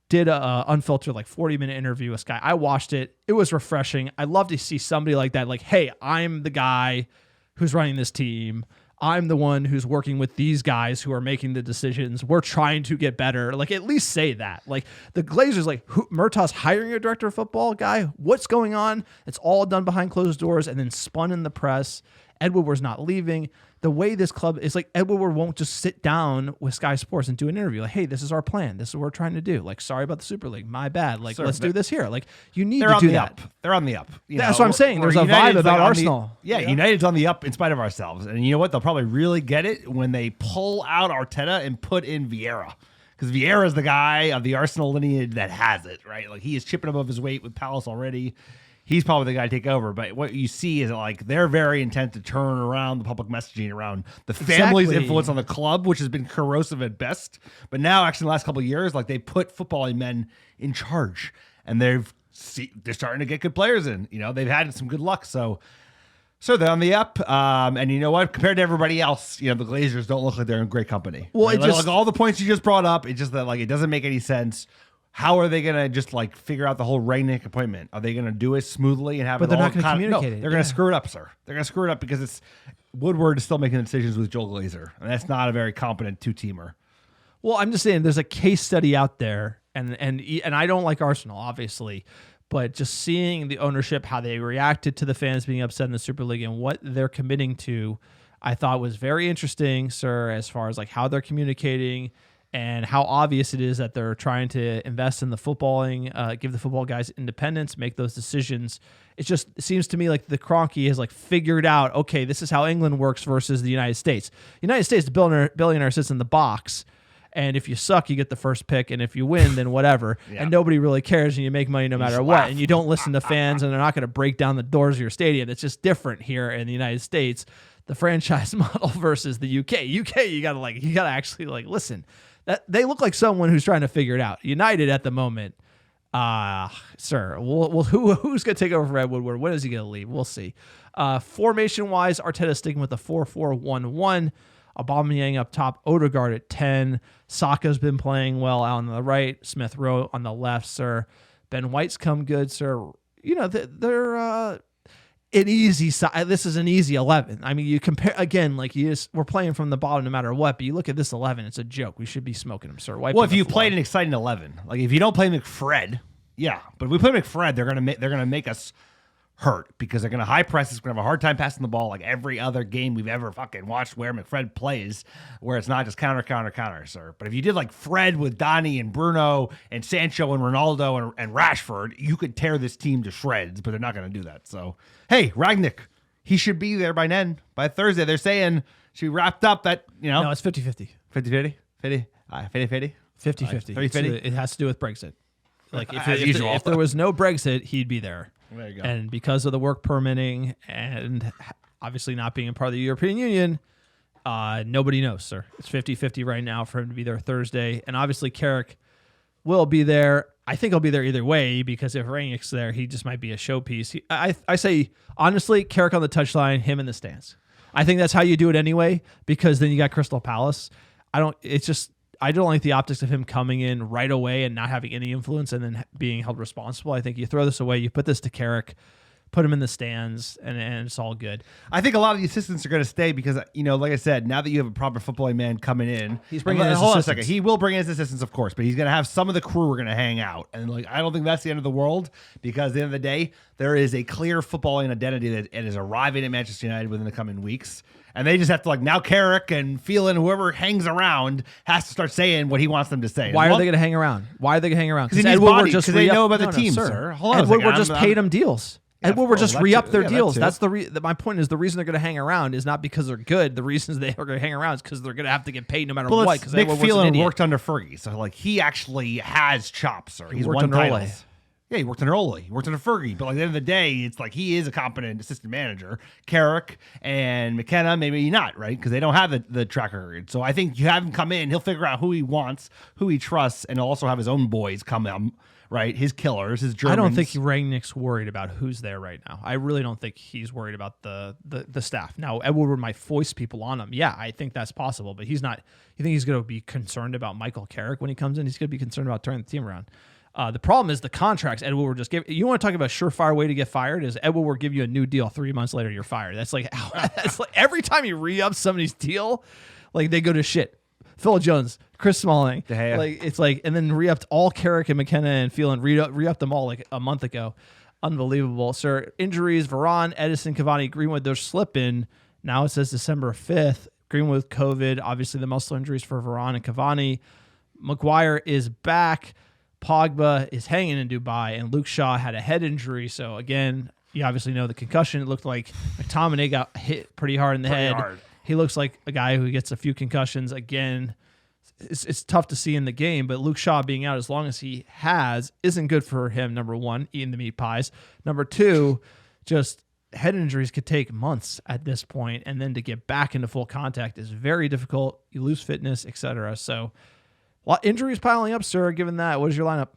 did a unfiltered, like, 40-minute interview with Sky. I watched it. It was refreshing. I'd love to see somebody like that. Like, hey, I'm the guy who's running this team. I'm the one who's working with these guys who are making the decisions. We're trying to get better. Like, at least say that. Like, the Glazers, like, Murtaugh's hiring a director of football guy. What's going on? It's all done behind closed doors and then spun in the press. Ed Woodward's not leaving. The way this club is, like, Ed Woodward won't just sit down with Sky Sports and do an interview. Like, hey, this is our plan. This is what we're trying to do. Like, sorry about the Super League. My bad. Like, let's do this here. Like, you need to do that. They're on the up. That's what I'm saying. There's a vibe about Arsenal. United's on the up in spite of ourselves. And you know what? They'll probably really get it when they pull out Arteta and put in Vieira. Because Vieira is the guy of the Arsenal lineage that has it, right? Like, he is chipping above his weight with Palace already. He's probably the guy to take over. But what you see is, like, they're very intent to turn around the public messaging around the family's influence on the club, which has been corrosive at best. But now, actually, in the last couple of years, like, they put footballing men in charge, and they're starting to get good players in. They've had some good luck. So they're on the up. And you know what? Compared to everybody else, the Glazers don't look like they're in great company. Well, right? Like all the points you just brought up, it's just that, like, it doesn't make any sense how are they going to just like figure out the whole Rangnick appointment? Are they going to do it smoothly and have But it they're all not going to communicate it. They're going to screw it up, sir. They're going to screw it up because Woodward is still making the decisions with Joel Glazer, and that's not a very competent two-teamer. Well, I'm just saying there's a case study out there, and I don't like Arsenal, obviously, but just seeing the ownership, how they reacted to the fans being upset in the Super League and what they're committing to, I thought was very interesting, sir, as far as like how they're communicating and how obvious it is that they're trying to invest in the footballing, give the football guys independence, make those decisions. It seems to me like the Kroenke has like figured out, okay, this is how England works versus the United States. The United States, the billionaire sits in the box, and if you suck, you get the first pick, and if you win, then whatever. Yeah. And nobody really cares, and you make money no matter what. And you don't listen to fans, and they're not going to break down the doors of your stadium. It's just different here in the United States, the franchise model versus the UK. You gotta actually listen. That they look like someone who's trying to figure it out. United at the moment, sir. Who's going to take over for Ed Woodward? When is he going to leave? We'll see. Formation-wise, Arteta's sticking with the 4-4-1-1. Aubameyang up top, Odegaard at 10. Saka's been playing well out on the right. Smith Rowe on the left, sir. Ben White's come good, sir. You know, they're an easy side. This is an easy 11. I mean, you compare again, we're playing from the bottom no matter what. But you look at this 11, it's a joke. We should be smoking them, sir. Well, if you played an exciting 11, like if you don't play McFred, yeah, but if we play McFred, they're gonna make us hurt because they're gonna high press us. We're gonna have a hard time passing the ball like every other game we've ever fucking watched where McFred plays, where it's not just counter, sir. But if you did like Fred with Donny and Bruno and Sancho and Ronaldo and Rashford, you could tear this team to shreds. But they're not gonna do that. So hey, Rangnick, he should be there by Thursday. They're saying should be wrapped up. That no, it's 50-50. 50-50? 50-50? 50-50. It has to do with Brexit. Like if there was no Brexit, he'd be there. There you go. And because of the work permitting and obviously not being a part of the European Union, nobody knows, sir. It's 50-50 right now for him to be there Thursday. And obviously Carrick will be there. I think he'll be there either way because if Rangnick's there, he just might be a showpiece. I say, honestly, Carrick on the touchline, him in the stands. I think that's how you do it anyway because then you got Crystal Palace. I don't like the optics of him coming in right away and not having any influence and then being held responsible. I think you throw this away, you put this to Carrick, put him in the stands, and it's all good. I think a lot of the assistants are going to stay because, like I said, now that you have a proper footballing man coming in, he's bringing his assistants. Hold on a second. He will bring his assistants, of course, but he's going to have some of the crew are going to hang out. And I don't think that's the end of the world because at the end of the day, there is a clear footballing identity that is arriving at Manchester United within the coming weeks. And they just have to now Carrick and Phelan, whoever hangs around, has to start saying what he wants them to say. Why are they going to hang around? Because Ed Woodward because they know about the team, sir. Hold on, Ed Woodward just paid them deals. Ed Woodward just re-upped their deals. That's my point is the reason they're going to hang around is not because they're good. The reasons they are going to hang around is because they're going to have to get paid no matter what. Because Nick Phelan worked under Fergie, so he actually has chops, sir. He's won titles. Yeah, he worked under Ole. He worked under Fergie. But at the end of the day, it's he is a competent assistant manager. Carrick and McKenna, maybe not, right? Because they don't have the track record. So I think you have him come in. He'll figure out who he wants, who he trusts, and he'll also have his own boys come in, right? His killers, his Germans. I don't think Rangnick's worried about who's there right now. I really don't think he's worried about the staff. Now, Ed Woodward might foist people on him. Yeah, I think that's possible. But he's not. You think he's going to be concerned about Michael Carrick when he comes in? He's going to be concerned about turning the team around. The problem is the contracts Ed Woodward just gave. You want to talk about a surefire way to get fired? Is Ed Woodward give you a new deal 3 months later, you're fired. That's that's every time you re-up somebody's deal, they go to shit. Phil Jones, Chris Smalling, and then re-upped all Carrick and McKenna and Phelan, re-upped them all a month ago. Unbelievable, sir. Injuries, Varane, Edison, Cavani, Greenwood, they're slipping. Now it says December 5th. Greenwood with COVID, obviously the muscle injuries for Varane and Cavani. Maguire is back. Pogba is hanging in Dubai, and Luke Shaw had a head injury. So, again, you obviously know the concussion. It looked like McTominay got hit pretty hard in the head. Hard. He looks like a guy who gets a few concussions. Again, it's tough to see in the game, but Luke Shaw being out as long as he has isn't good for him, number one, eating the meat pies. Number two, just head injuries could take months at this point, and then to get back into full contact is very difficult. You lose fitness, etc. So, injuries piling up, sir. Given that, what is your lineup?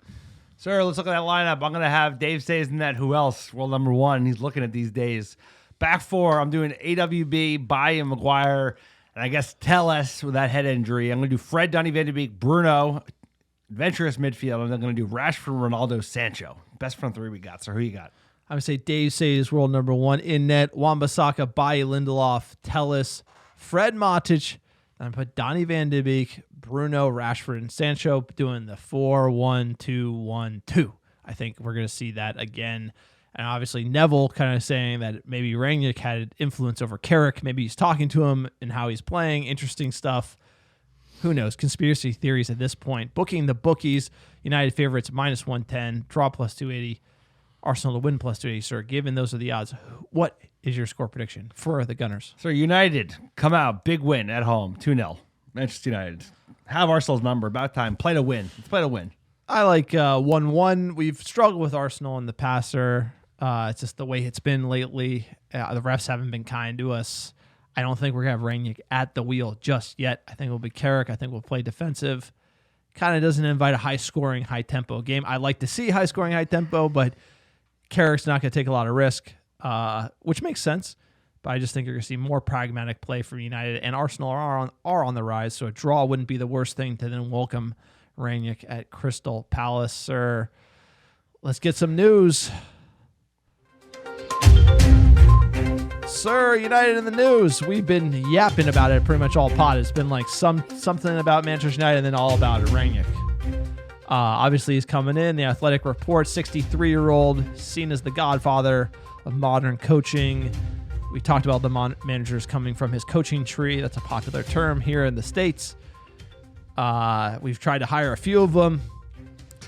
Sir, let's look at that lineup. I'm going to have Dave Stays in that. Who else? World number one. He's looking at these days. Back four, I'm doing AWB, Bailly, and Maguire. And I guess Telles with that head injury. I'm going to do Fred, Donny, Van de Beek, Bruno, adventurous midfield, and they're going to do Rashford, Ronaldo, Sancho. Best front three we got. So who you got? I would say Dave Say's world number one in net. Wan-Bissaka, Bailly, Lindelof, Telles, Fred Matic. And I put Donny van de Beek, Bruno, Rashford, and Sancho doing the 4-1-2-1-2. I think we're going to see that again. And obviously Neville kind of saying that maybe Rangnick had influence over Carrick. Maybe he's talking to him and how he's playing. Interesting stuff. Who knows? Conspiracy theories at this point. Booking the bookies. United favorites -110. Draw +280. Arsenal to win +280. Sir, given those are the odds, what is your score prediction for the Gunners? So United come out. Big win at home. 2-0. Manchester United. Have Arsenal's number. About time. Play to win. Let's play to win. I like 1-1. We've struggled with Arsenal in the past, sir. It's just the way it's been lately. The refs haven't been kind to us. I don't think we're going to have Rangnick at the wheel just yet. I think it'll be Carrick. I think we'll play defensive. Kind of doesn't invite a high-scoring, high-tempo game. I like to see high-scoring, high-tempo, but Carrick's not going to take a lot of risk, which makes sense. But I just think you're going to see more pragmatic play from United. And Arsenal are on the rise, so a draw wouldn't be the worst thing to then welcome Rangnick at Crystal Palace, sir. Let's get some news. Sir, United in the news. We've been yapping about it pretty much all pod. It's been like something about Manchester United and then all about it, Rangnick. Obviously, he's coming in. The Athletic report, 63-year-old, seen as the godfather of modern coaching. We talked about the managers coming from his coaching tree. That's a popular term here in the States. We've tried to hire a few of them.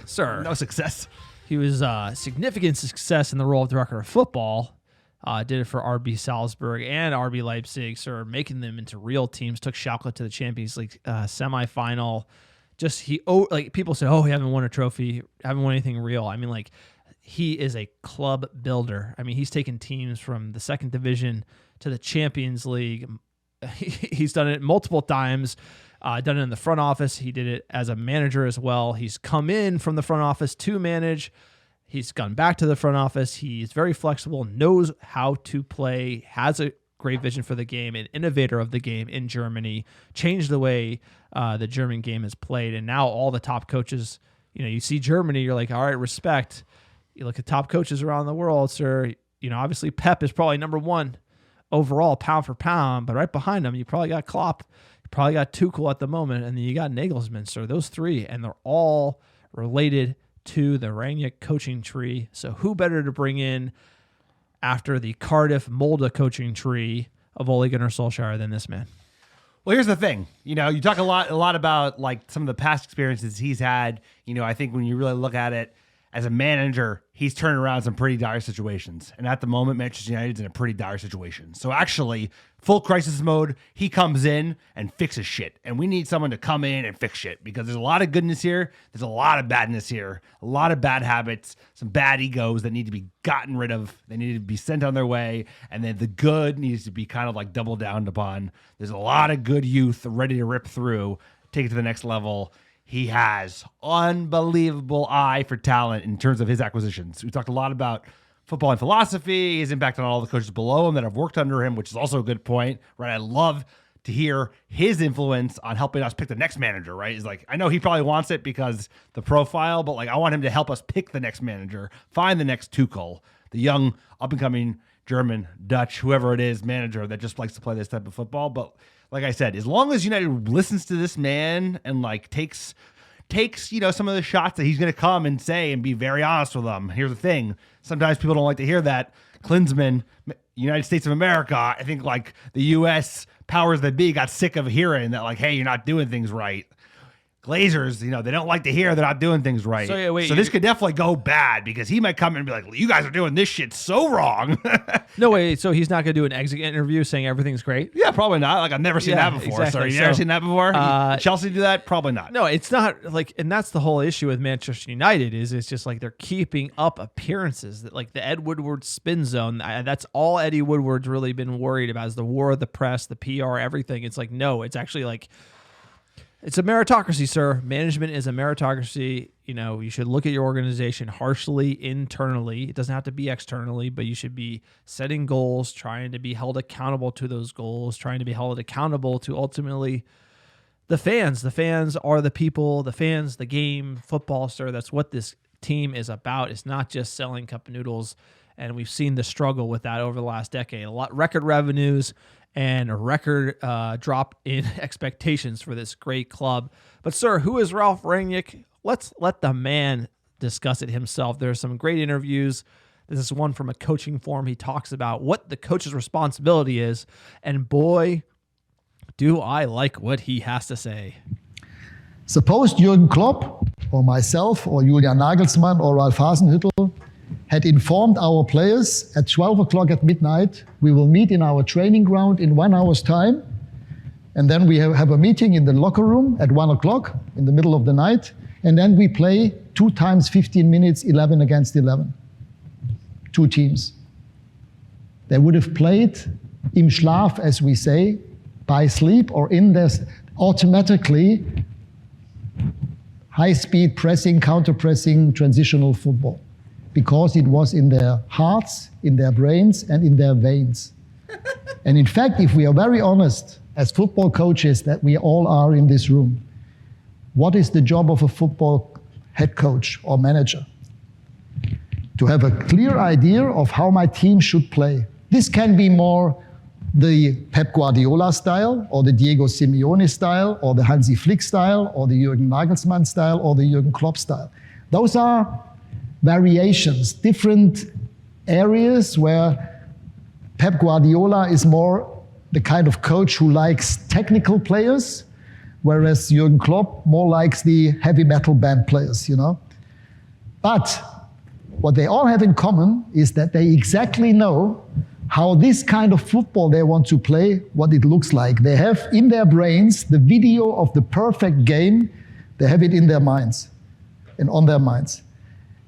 Sir. No success. He was significant success in the role of director of football. Did it for RB Salzburg and RB Leipzig, sir, making them into real teams. Took Schalke to the Champions League semifinal. People say, he haven't won a trophy, haven't won anything real. I mean, like, he is a club builder. I mean, he's taken teams from the second division to the Champions League. He's done it multiple times. Done it in the front office. He did it as a manager as well. He's come in from the front office to manage. He's gone back to the front office. He's very flexible, knows how to play, has a great vision for the game, an innovator of the game in Germany, changed the way the German game is played. And now all the top coaches, you see Germany, you're like, all right, respect. You look at top coaches around the world, sir. Obviously Pep is probably number one overall, pound for pound, but right behind him, you probably got Klopp, you probably got Tuchel at the moment, and then you got Nagelsmann, sir. Those three, and they're all related to the Rangnick coaching tree. So who better to bring in after the Cardiff Molde coaching tree of Ole Gunnar Solskjaer than this man? Well, here's the thing. You talk a lot about like some of the past experiences he's had. I think when you really look at it as a manager, he's turned around some pretty dire situations. And at the moment, Manchester United's in a pretty dire situation. So actually, full crisis mode, he comes in and fixes shit. And we need someone to come in and fix shit because there's a lot of goodness here. There's a lot of badness here. A lot of bad habits, some bad egos that need to be gotten rid of. They need to be sent on their way. And then the good needs to be kind of like doubled down upon. There's a lot of good youth ready to rip through, take it to the next level. He has unbelievable eye for talent in terms of his acquisitions. We talked a lot about football and philosophy, his impact on all the coaches below him that have worked under him, which is also a good point, right? I love to hear his influence on helping us pick the next manager, right? Is like, I know he probably wants it because the profile, but like I want him to help us pick the next manager, find the next Tuchel, the young up-and-coming German, Dutch, whoever it is, manager that just likes to play this type of football. But like I said, as long as United listens to this man and like takes some of the shots that he's going to come and say and be very honest with them. Here's the thing. Sometimes people don't like to hear that. Klinsmann, United States of America, I think like the U.S. powers that be got sick of hearing that like, hey, you're not doing things right. Glazers, they don't like to hear they're not doing things right. So this could definitely go bad because he might come in and be like, you guys are doing this shit so wrong. No way. So he's not going to do an exit interview saying everything's great? Yeah, probably not. Like I've never seen that before. Exactly. Sorry, you never seen that before? Chelsea do that? Probably not. No, it's not like, and that's the whole issue with Manchester United is it's just like they're keeping up appearances that like the Ed Woodward spin zone. That's all Eddie Woodward's really been worried about is the war of the press, the PR, everything. It's like, no, it's actually like, it's a meritocracy, sir. Management is a meritocracy. You should look at your organization harshly internally. It doesn't have to be externally, but you should be setting goals, trying to be held accountable to those goals, trying to be held accountable to ultimately the fans are the people, the fans, the game, football, sir. That's what this team is about. It's not just selling cup noodles. And we've seen the struggle with that over the last decade. A lot record revenues and a record drop in expectations for this great club. But, sir, who is Ralph Rangnick? Let's let the man discuss it himself. There are some great interviews. This is one from a coaching forum. He talks about what the coach's responsibility is. And, boy, do I like what he has to say. Suppose Jürgen Klopp or myself or Julian Nagelsmann or Ralf Hasenhüttl had informed our players at 12 o'clock at midnight, we will meet in our training ground in 1 hour's time. And then we have a meeting in the locker room at 1 o'clock in the middle of the night. And then we play 2 times 15 minutes, 11 against 11. 2 teams. They would have played im Schlaf, as we say, by sleep or in their automatically high-speed pressing, counter-pressing, transitional football. Because it was in their hearts, in their brains, and in their veins. And in fact, if we are very honest, as football coaches that we all are in this room, what is the job of a football head coach or manager? To have a clear idea of how my team should play. This can be more the Pep Guardiola style, or the Diego Simeone style, or the Hansi Flick style, or the Jürgen Nagelsmann style, or the Jürgen Klopp style. Those are variations, different areas where Pep Guardiola is more the kind of coach who likes technical players, whereas Jürgen Klopp more likes the heavy metal band players, you know. But what they all have in common is that they exactly know how this kind of football they want to play, what it looks like. They have in their brains the video of the perfect game. They have it in their minds and on their minds.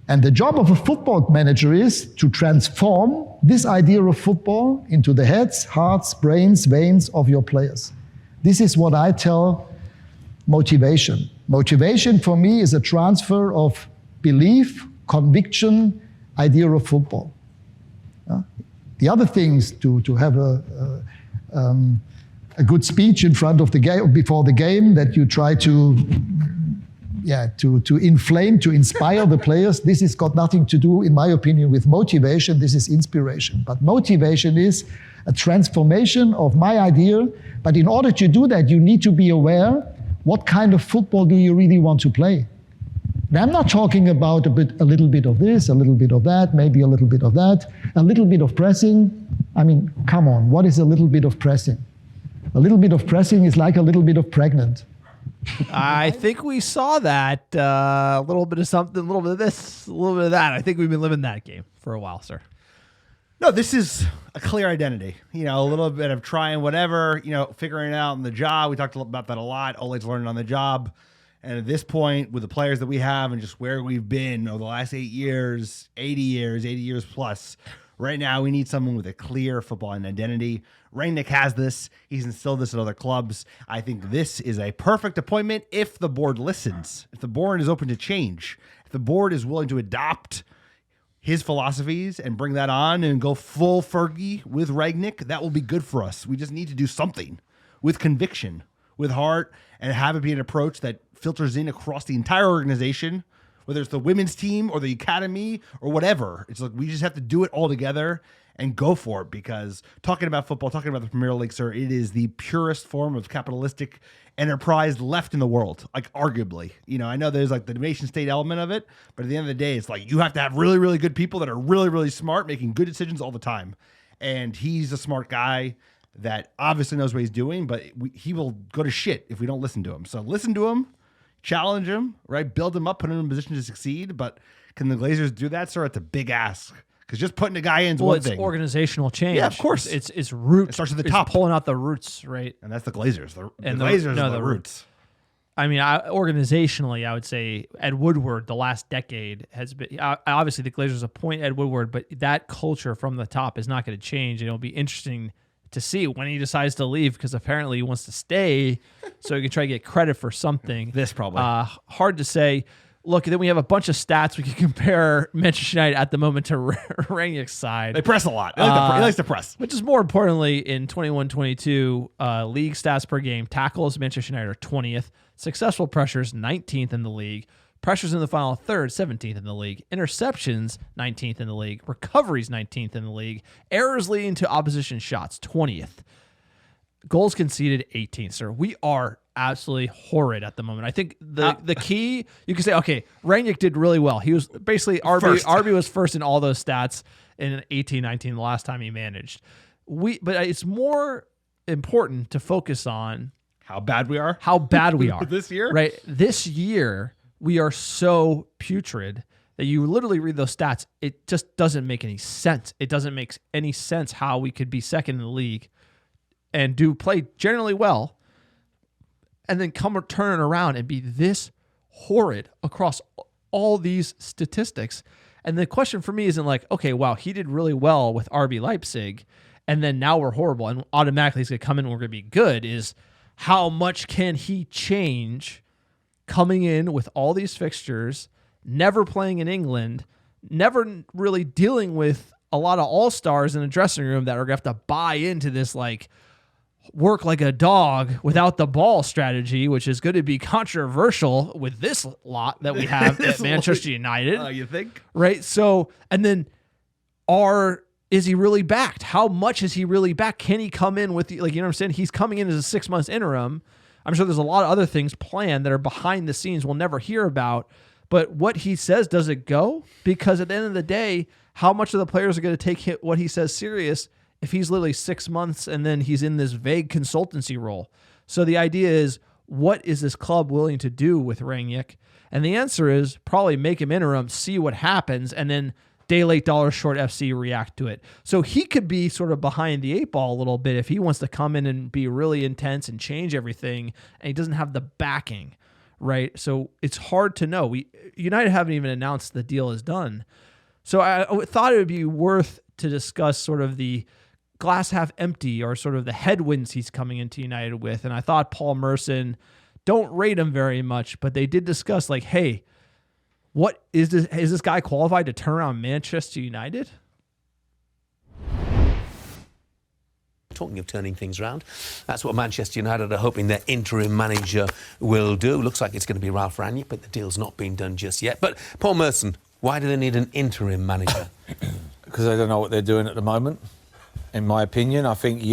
And the job of a football manager is to transform this idea of football into the heads, hearts, brains, veins of your players. This is what I tell motivation. Motivation for me is a transfer of belief, conviction, idea of football. The other things to have a good speech in front of the game, before the game, that you try to inflame, to inspire the players. This has got nothing to do, in my opinion, with motivation. This is inspiration. But motivation is a transformation of my idea. But in order to do that, you need to be aware, what kind of football do you really want to play? Now, I'm not talking about a little bit of this, a little bit of that, maybe a little bit of that, a little bit of pressing. I mean, come on, what is a little bit of pressing? A little bit of pressing is like a little bit of pregnant. I think we saw that, a little bit of something, a little bit of this, a little bit of that. I think we've been living that game for a while, sir. No, this is a clear identity. You know, a little bit of trying whatever, you know, figuring it out on the job. We talked about that a lot. Ole's learning on the job. And at this point, with the players that we have and just where we've been over the last 8 years, 80 years plus, right now we need someone with a clear football identity. Rangnick has this. He's instilled this in other clubs. I think this is a perfect appointment if the board listens, if the board is open to change, if the board is willing to adopt his philosophies and bring that on and go full Fergie with Rangnick. That will be good for us. We just need to do something with conviction, with heart, and have it be an approach that filters in across the entire organization, whether it's the women's team or the academy or whatever. It's like we just have to do it all together and go for it, because talking about football, talking about the Premier League, sir, it is the purest form of capitalistic enterprise left in the world, like arguably. You know, I know there's like the nation state element of it, but at the end of the day, it's like you have to have really, really good people that are really, really smart, making good decisions all the time. And he's a smart guy that obviously knows what he's doing, but he will go to shit if we don't listen to him. So listen to him, challenge him, right? Build him up, put him in a position to succeed. But can the Glazers do that, sir? It's a big ask. Because just putting a guy in is one thing. It's organizational change. Yeah, of course. It's roots. It starts at the top. Pulling out the roots, right? And that's the Glazers. The Glazers are the roots. I mean, organizationally, I would say Ed Woodward, the last decade, has been... obviously, the Glazers appoint Ed Woodward, but that culture from the top is not going to change. And it'll be interesting to see when he decides to leave, because apparently he wants to stay so he can try to get credit for something. This probably. Hard to say. look, then we have a bunch of stats we can compare Manchester United at the moment to Rangnick's side. They press a lot. He likes to press. Which is more importantly, in 21-22 league stats per game, tackles Manchester United are 20th, successful pressures 19th in the league, pressures in the final third 17th in the league, interceptions 19th in the league, recoveries 19th in the league, errors leading to opposition shots 20th, goals conceded 18th. Sir, we are absolutely horrid at the moment. I think the key, you can say, okay, Rangnick did really well. He was basically RB was first in all those stats in 18-19 the last time he managed. But it's more important to focus on how bad we are. This year? Right. This year we are so putrid that you literally read those stats, it just doesn't make any sense. It doesn't make any sense how we could be second in the league and play generally well, and then turn it around and be this horrid across all these statistics. And the question for me isn't like, okay, wow, he did really well with RB Leipzig, and then now we're horrible, and automatically he's going to come in and we're going to be good, is how much can he change coming in with all these fixtures, never playing in England, never really dealing with a lot of all-stars in the dressing room that are going to have to buy into this, like, work like a dog without the ball strategy, which is going to be controversial with this lot that we have at Manchester United. You think? Right? So, and then is he really backed? How much is he really backed? Can he come in with, like, you know what I'm saying? He's coming in as a 6 months interim. I'm sure there's a lot of other things planned that are behind the scenes we'll never hear about. But what he says, does it go? Because at the end of the day, how much of the players are going to take what he says serious if he's literally 6 months and then he's in this vague consultancy role? So the idea is, what is this club willing to do with Rangnick? And the answer is probably make him interim, see what happens, and then day late, dollar short FC react to it. So he could be sort of behind the eight ball a little bit if he wants to come in and be really intense and change everything, and he doesn't have the backing, right? So it's hard to know. United haven't even announced the deal is done. So I thought it would be worth to discuss sort of the glass half empty, or sort of the headwinds he's coming into United with. And I thought Paul Merson, don't rate him very much, but they did discuss, like, hey, what is this guy qualified to turn around Manchester United? Talking of turning things around, that's what Manchester United are hoping their interim manager will do. Looks like it's going to be Ralph Rangnick, but the deal's not been done just yet. But Paul Merson, why do they need an interim manager? Because they don't know what they're doing at the moment. In my opinion, I think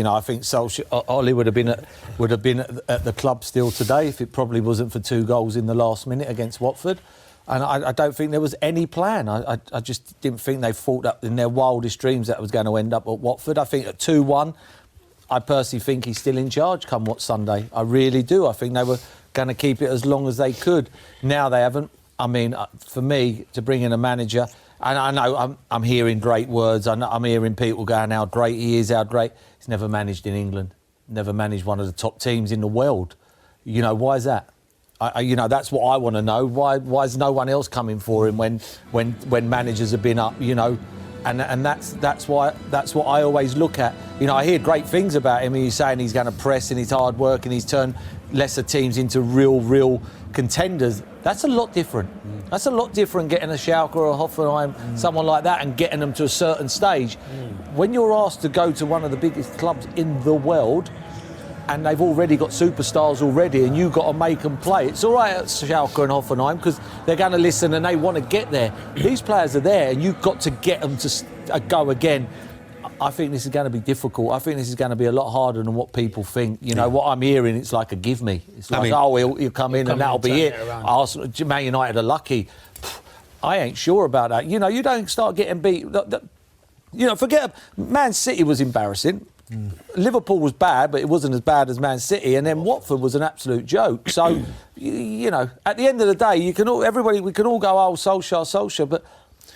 Ollie would have been at the club still today if it probably wasn't for 2 goals in the last minute against Watford. And I don't think there was any plan. I just didn't think they thought up in their wildest dreams that it was going to end up at Watford. I think at 2-1, I personally think he's still in charge come Sunday. I really do. I think they were going to keep it as long as they could. Now they haven't. I mean, for me, to bring in a manager, and I know I'm hearing great words. I'm hearing people going, how great he is, how great. He's never managed in England, never managed one of the top teams in the world. You know, why is that? That's what I want to know. Why is no one else coming for him when managers have been up? You know, and that's what I always look at. You know, I hear great things about him. He's saying he's going to press and he's hard work and he's turned lesser teams into real contenders. That's a lot different. That's a lot different getting a Schalke or a Hoffenheim, someone like that, and getting them to a certain stage. When you're asked to go to one of the biggest clubs in the world, and they've already got superstars already, and you've got to make them play. It's all right at Schalke and Hoffenheim because they're going to listen and they want to get there. These players are there, and you've got to get them to go again. I think this is going to be difficult. I think this is going to be a lot harder than what people think. You know, what I'm hearing, it's like a give me. It's like, he'll come in and that'll be it. Arsenal, Man United are lucky. I ain't sure about that. You know, you don't start getting beat. You know, forget, Man City was embarrassing. Liverpool was bad, but it wasn't as bad as Man City, and then Watford was an absolute joke. So, you know, at the end of the day, we can all go, oh, Solskjaer, but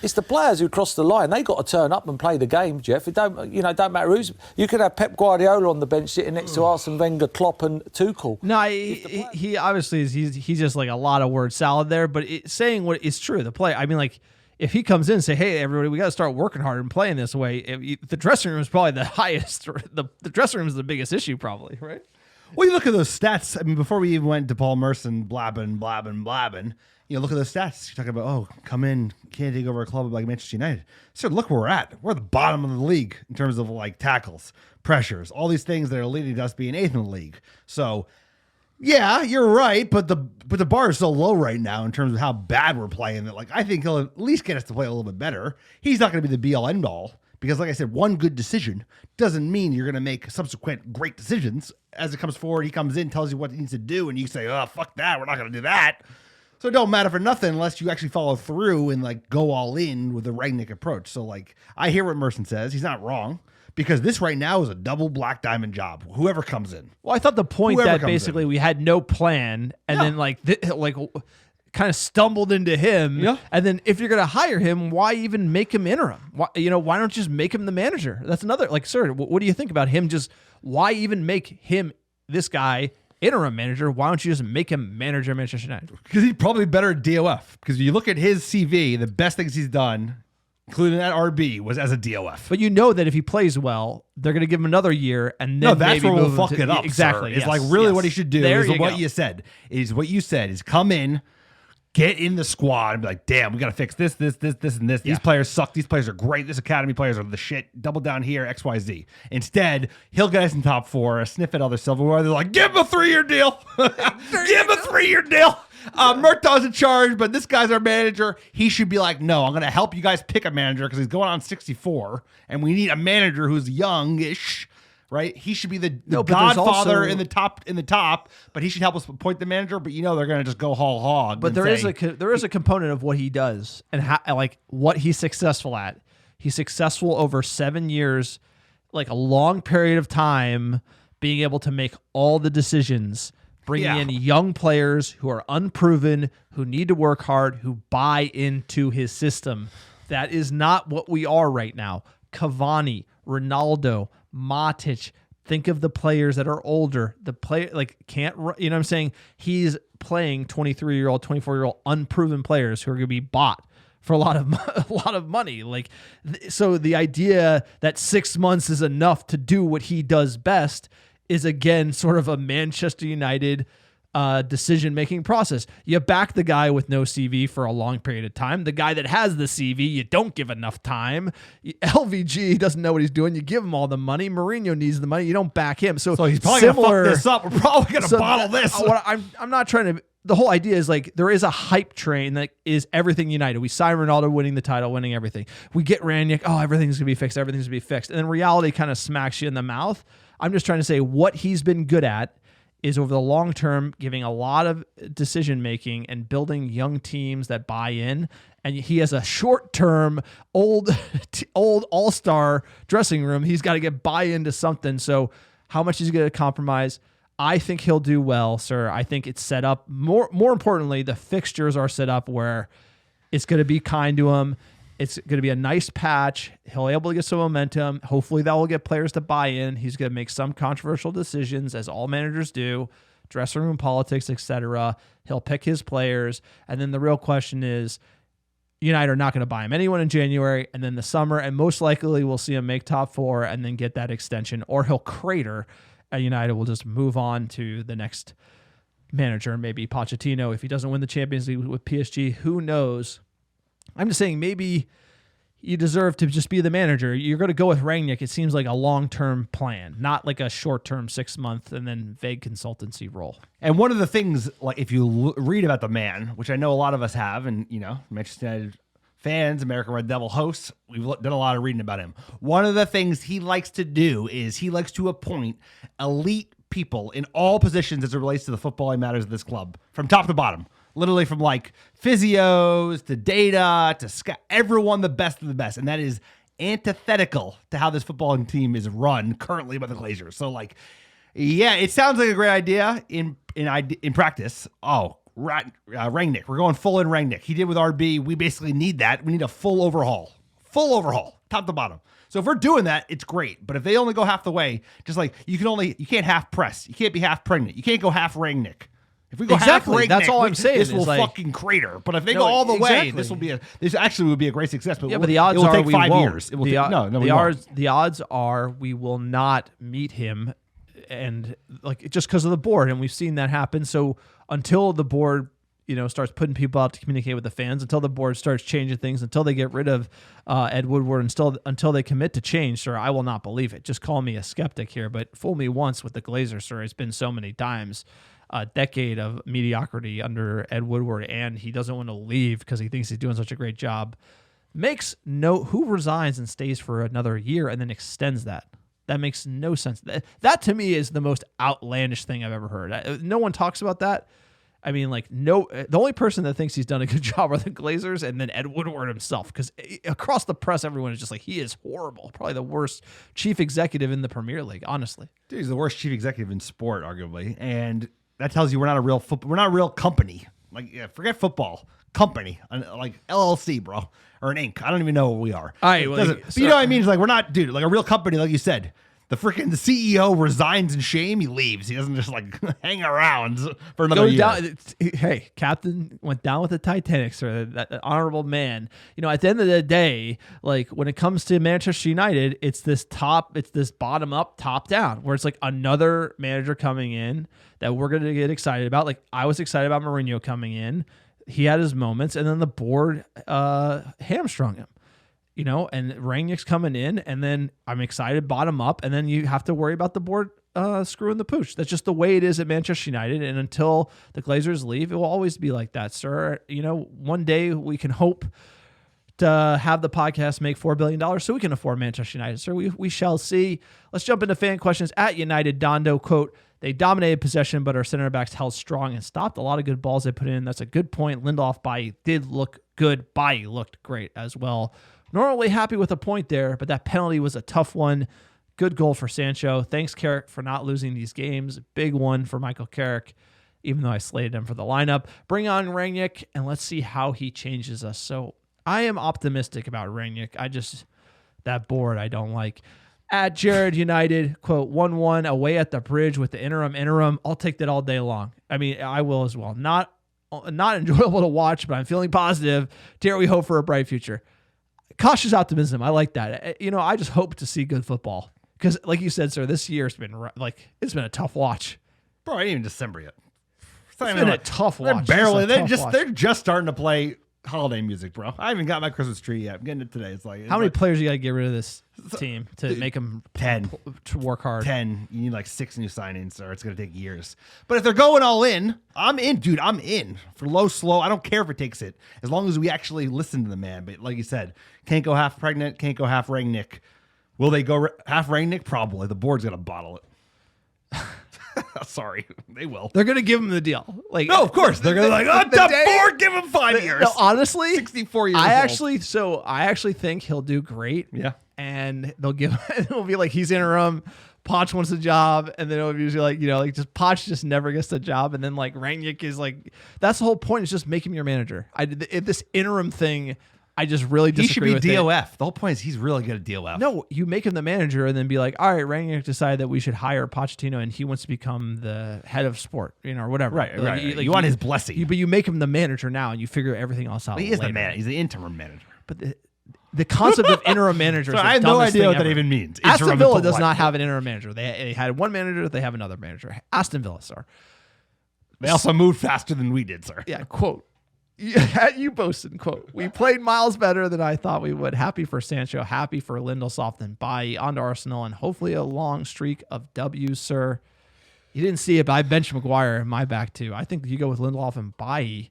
it's the players who cross the line. They got to turn up and play the game, Jeff. It don't matter who's. You could have Pep Guardiola on the bench sitting next to Arsene Wenger, Klopp, and Tuchel. No, he obviously he's just like a lot of word salad there, but saying what is true. The play, I mean, like, if he comes in and say, hey, everybody, we got to start working hard and playing this way, the dressing room is probably the highest. The dressing room is the biggest issue, probably, right? Well, you look at those stats. I mean, before we even went to Paul Merson blabbing, look at the stats. You're talking about, oh, come in, can't take over a club like Manchester United. So look where we're at. We're at the bottom of the league in terms of like tackles, pressures, all these things that are leading to us being 8th in the league. So yeah, you're right, but the bar is so low right now in terms of how bad we're playing that like I think he'll at least get us to play a little bit better. He's not going to be the be all end all because, like I said, one good decision doesn't mean you're going to make subsequent great decisions. As it comes forward, he comes in, tells you what he needs to do, and you say, "Oh, fuck that, we're not going to do that." So it don't matter for nothing unless you actually follow through and like go all in with the Rangnick approach. So like I hear what Merson says; he's not wrong. Because this right now is a double black diamond job. Whoever comes in. Well, I thought the point that basically we had no plan and then kind of stumbled into him. Yeah. And then if you're going to hire him, why even make him interim? Why don't you just make him the manager? That's another, sir, what do you think about him? Why even make him, this guy, interim manager? Why don't you just make him manager of Manchester United? Because he's probably better at DOF. Because you look at his CV, the best things he's done, including that RB, was as a DOF. But you know that if he plays well, they're going to give him another year, and then that's where we'll fuck it up. Exactly. It's like really what he should do is what you said. What you said is come in, get in the squad, and be like, damn, we got to fix this, and this. Yeah. These players suck. These players are great. This academy players are the shit. Double down here, X, Y, Z. Instead, he'll get us in top 4, a sniff at other silverware. They're like, give him a 3-year deal. Give him a 3-year deal. Murtaugh's in charge, but this guy's our manager. He should be like, no, I'm going to help you guys pick a manager because he's going on 64, and we need a manager who's youngish, right? He should be the godfather in the top, but he should help us appoint the manager. But they're going to just go whole hog. But there is a component of what he does and what he's successful at. He's successful over 7 years, like a long period of time, being able to make all the decisions. Bringing in young players who are unproven, who need to work hard, who buy into his system. That is not what we are right now. Cavani, Ronaldo, Matic. Think of the players that are older. The play can't. What I'm saying? He's playing 23-year-old, 24-year-old unproven players who are going to be bought for a lot of money. So the idea that 6 months is enough to do what he does best is again sort of a Manchester United decision-making process. You back the guy with no CV for a long period of time. The guy that has the CV, you don't give enough time. LVG doesn't know what he's doing. You give him all the money. Mourinho needs the money. You don't back him. So he's probably going to fuck this up. We're probably going to bottle this. I'm not trying to... The whole idea is there is a hype train that is everything United. We sign Ronaldo, winning the title, winning everything. We get Rangnick, everything's going to be fixed. Everything's going to be fixed. And then reality kind of smacks you in the mouth. I'm just trying to say what he's been good at is over the long term giving a lot of decision making and building young teams that buy in. And he has a short term old all-star dressing room. He's got to get buy into something. So how much is he going to compromise? I think he'll do well, sir. I think it's set up. More importantly, the fixtures are set up where it's going to be kind to him. It's going to be a nice patch. He'll be able to get some momentum. Hopefully that will get players to buy in. He's going to make some controversial decisions, as all managers do, dressing room politics, etc. He'll pick his players. And then the real question is, United are not going to buy him anyone in January and then the summer, and most likely we'll see him make top 4 and then get that extension, or he'll crater, and United will just move on to the next manager, maybe Pochettino. If he doesn't win the Champions League with PSG, who knows? I'm just saying maybe you deserve to just be the manager. You're going to go with Rangnick. It seems like a long-term plan, not like a short-term 6-month and then vague consultancy role. And one of the things, if you read about the man, which I know a lot of us have, and, Manchester United fans, American Red Devil hosts, we've done a lot of reading about him. One of the things he likes to do is he likes to appoint elite people in all positions as it relates to the footballing matters of this club, from top to bottom. Literally from physios to data to scout, everyone the best of the best. And that is antithetical to how this footballing team is run currently by the Glazers. So it sounds like a great idea in practice. Rangnick, we're going full in Rangnick. He did with RB. We basically need that. We need a full overhaul, top to bottom. So if we're doing that, it's great. But if they only go half the way, just you can't half press. You can't be half pregnant. You can't go half Rangnick. If we go half Rangnick, that's all I'm saying. This will fucking crater. But if they go all the way, this actually would be a great success. But the odds are take we 5 won't. years. It will the odds are we will not meet him, and just because of the board, and we've seen that happen. So until the board starts putting people out to communicate with the fans, until the board starts changing things, until they get rid of Ed Woodward, until they commit to change, sir, I will not believe it. Just call me a skeptic here, but fool me once with the Glazers, sir. It's been so many times. A decade of mediocrity under Ed Woodward, and he doesn't want to leave because he thinks he's doing such a great job. Who resigns and stays for another year and then extends that? That makes no sense. That to me is the most outlandish thing I've ever heard. No one talks about that. I mean, the only person that thinks he's done a good job are the Glazers, and then Ed Woodward himself, because across the press, everyone is just like, he is horrible. Probably the worst chief executive in the Premier League, honestly. Dude, he's the worst chief executive in sport, arguably, and that tells you we're not a real company. Forget football. Company, like LLC, bro, or an Inc. I don't even know what we are. All right, but you know what I mean? It's like, we're not, dude, like a real company, like you said. The CEO resigns in shame. He leaves. He doesn't just hang around for another year. Hey, Captain went down with the Titanic, sir. That honorable man. At the end of the day, when it comes to Manchester United, it's this bottom up, top down, where it's like another manager coming in that we're going to get excited about. Like, I was excited about Mourinho coming in. He had his moments, and then the board hamstrung him. And Rangnick's coming in, and then I'm excited, bottom up, and then you have to worry about the board screwing the pooch. That's just the way it is at Manchester United, and until the Glazers leave, it will always be like that, sir. One day we can hope to have the podcast make $4 billion so we can afford Manchester United, sir. We shall see. Let's jump into fan questions. At United Dondo, quote, "They dominated possession, but our center backs held strong and stopped a lot of good balls they put in." That's a good point. Lindelof, Bailly did look good. Bailly looked great as well. Normally happy with a point there, but that penalty was a tough one. Good goal for Sancho. Thanks, Carrick, for not losing these games. Big one for Michael Carrick, even though I slated him for the lineup. Bring on Rangnick, and let's see how he changes us. So I am optimistic about Rangnick. That board I don't like. At Jared United, quote, 1-1 away at the Bridge with the interim. I'll take that all day long. I mean, I will as well. Not enjoyable to watch, but I'm feeling positive. Dare we hope for a bright future? Cautious optimism. I like that. I just hope to see good football because, like you said, sir, this year's been it's been a tough watch. Bro, it ain't even December yet. It's been a tough watch. They're just starting to play holiday music, bro. I haven't got my Christmas tree yet. I'm getting it today. How many players you got to get rid of this team to make them 10 to work hard? 10. You need 6 new signings, or it's gonna take years. But if they're going all in, I'm in, dude. I'm in for low, slow. I don't care if it takes it, as long as we actually listen to the man. But like you said, can't go half pregnant, can't go half Rangnick. Will they go half Rangnick? Probably. The board's gonna bottle it. Sorry, they will. They're gonna give him the deal. No, of course they're gonna the board. Give him 5 years. No, honestly, 64 years. I actually think he'll do great. Yeah, and they'll give. It'll be like he's interim. Poch wants the job, and then it'll be usually just Poch just never gets the job, and then Rangnick is that's the whole point. Is just make him your manager. This interim thing. I just really disagree with it. He should be DOF. The whole point is he's really good at DOF. No, you make him the manager and then be like, all right, Rangnick decided that we should hire Pochettino and he wants to become the head of sport, or whatever. Right. You want his blessing. But you make him the manager now and you figure everything else out. He is the man. He's the interim manager. But the concept of interim manager is I have no idea what that even means. Aston Villa does not have an interim manager. They had one manager. They have another manager. Aston Villa, sir. They also moved faster than we did, sir. Yeah, quote. At you boasting, quote, "We played miles better than I thought we would. Happy for Sancho, happy for Lindelof and Bailly, on to Arsenal, and hopefully a long streak of W's, sir." You didn't see it, but I benched Maguire in my back too. I think you go with Lindelof and Bailly.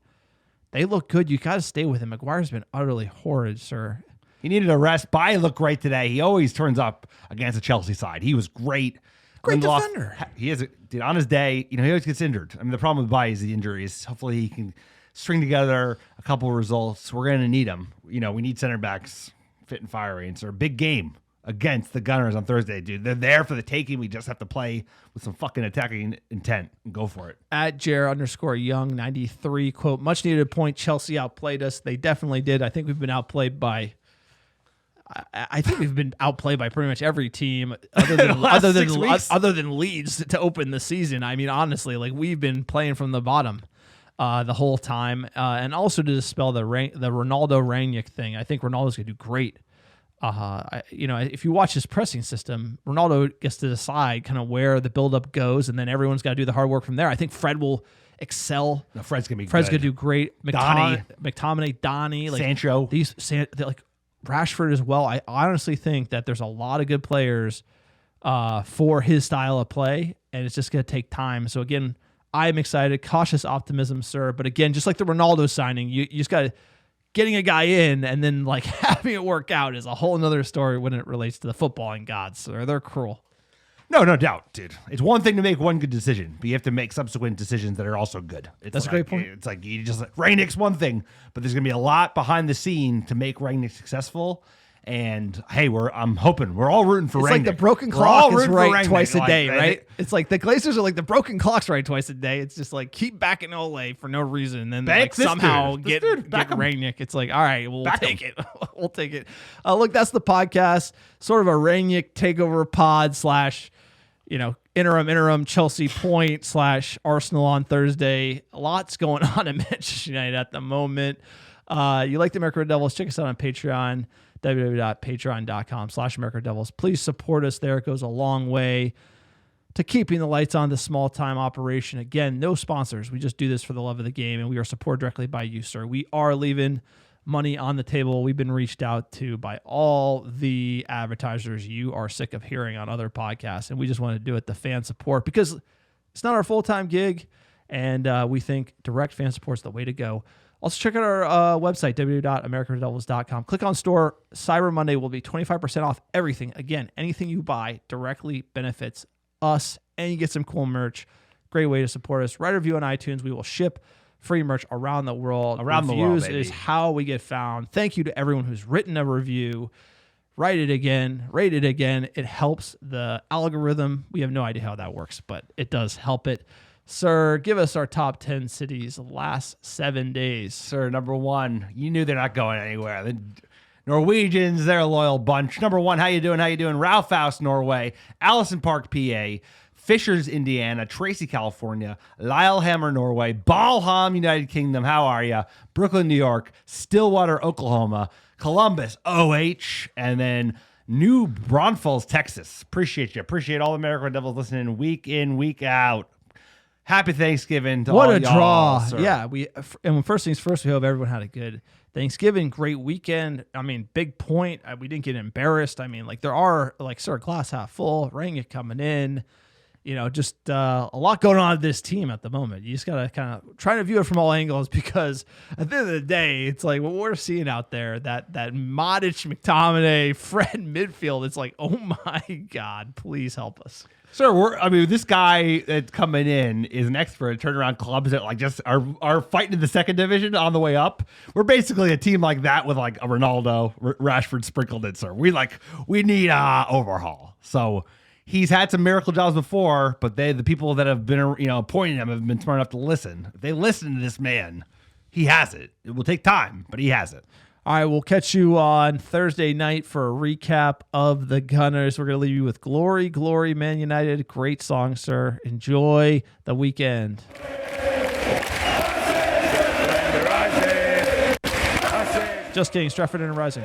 They look good. You got to stay with him. Maguire's been utterly horrid, sir. He needed a rest. Bailly looked great today. He always turns up against the Chelsea side. He was great. Great Lindelof, defender. He is, dude, on his day. He always gets injured. I mean, the problem with Bailly is the injuries. Hopefully he can string together a couple of results. We're going to need them. We need center backs fit and fiery. It's our big game against the Gunners on Thursday, dude. They're there for the taking. We just have to play with some fucking attacking intent and go for it. At Jer_Young93, quote, "Much needed point. Chelsea outplayed us." They definitely did. I think we've been outplayed by pretty much every team other than Leeds to open the season. I mean, honestly, we've been playing from the bottom the whole time, and also to dispel the Ronaldo Rangnick thing. I think Ronaldo's gonna do great. If you watch his pressing system, Ronaldo gets to decide kind of where the buildup goes, and then everyone's got to do the hard work from there. I think Fred will No, Fred's gonna do great. McTominay, Donnie, like Sancho. Like Rashford as well. I honestly think that there's a lot of good players for his style of play, and it's just going to take time. So again, I'm excited. Cautious optimism, sir. But again, just like the Ronaldo signing, you just got to getting a guy in and then like having it work out is a whole nother story when it relates to the footballing gods. So they're cruel. No doubt, dude. It's one thing to make one good decision, but you have to make subsequent decisions that are also good. That's a great point. It's like you just Rangnick's one thing, but there's gonna be a lot behind the scene to make Rangnick successful. And hey, I'm hoping we're all rooting for Rangnick. It's like the broken clock is right twice a day, right? It's like the Glazers are like the broken clock's right twice a day. It's just like keep backing Ole for no reason, and then like somehow get Rangnick. It's like, all right, we'll take it. We'll take it. Look, that's the podcast. Sort of a Rangnick takeover pod / interim Chelsea point / Arsenal on Thursday. Lots going on at Manchester United at the moment. You like the America Red Devils? Check us out on Patreon. www.patreon.com/AmericaDevils. Please support us there. It goes a long way to keeping the lights on this small-time operation. Again, no sponsors. We just do this for the love of the game, and we are supported directly by you, sir. We are leaving money on the table. We've been reached out to by all the advertisers you are sick of hearing on other podcasts, and we just want to do it to fan support because it's not our full-time gig, and we think direct fan support is the way to go. Also, check out our website, www.americanredevils.com. Click on store. Cyber Monday will be 25% off everything. Again, anything you buy directly benefits us, and you get some cool merch. Great way to support us. Write a review on iTunes. We will ship free merch around the world. Reviews is how we get found. Thank you to everyone who's written a review. Write it again. Rate it again. It helps the algorithm. We have no idea how that works, but it does help it. Sir, give us our top 10 cities the last 7 days. Sir, number 1, you knew they're not going anywhere. The Norwegians, they're a loyal bunch. Number 1, how you doing? Raufoss, Norway. Allison Park, PA. Fishers, Indiana. Tracy, California. Lillehammer, Norway. Balham, United Kingdom. How are you? Brooklyn, New York. Stillwater, Oklahoma. Columbus, OH. And then New Braunfels, Texas. Appreciate you. Appreciate all the American Devils listening week in, week out. Happy Thanksgiving to all y'all. What a draw. Sir. Yeah, and first things first, we hope everyone had a good Thanksgiving, great weekend. I mean, big point. We didn't get embarrassed. I mean, like there are sort of glass half full, Rangnick coming in, just a lot going on with this team at the moment. You just got to kind of try to view it from all angles because at the end of the day, it's like what we're seeing out there, that Modric, McTominay, Fred midfield, it's like, oh my God, please help us. Sir, this guy that's coming in is an expert at turnaround clubs that just are fighting in the second division on the way up. We're basically a team like that with like a Ronaldo, Rashford sprinkled in, sir. We need overhaul. So he's had some miracle jobs before, but the people that have been appointing him have been smart enough to listen. If they listen to this man, he has it. It will take time, but he has it. All right, we'll catch you on Thursday night for a recap of the Gunners. We're going to leave you with Glory, Glory, Man United. Great song, sir. Enjoy the weekend. Just kidding. Stratford and Rising.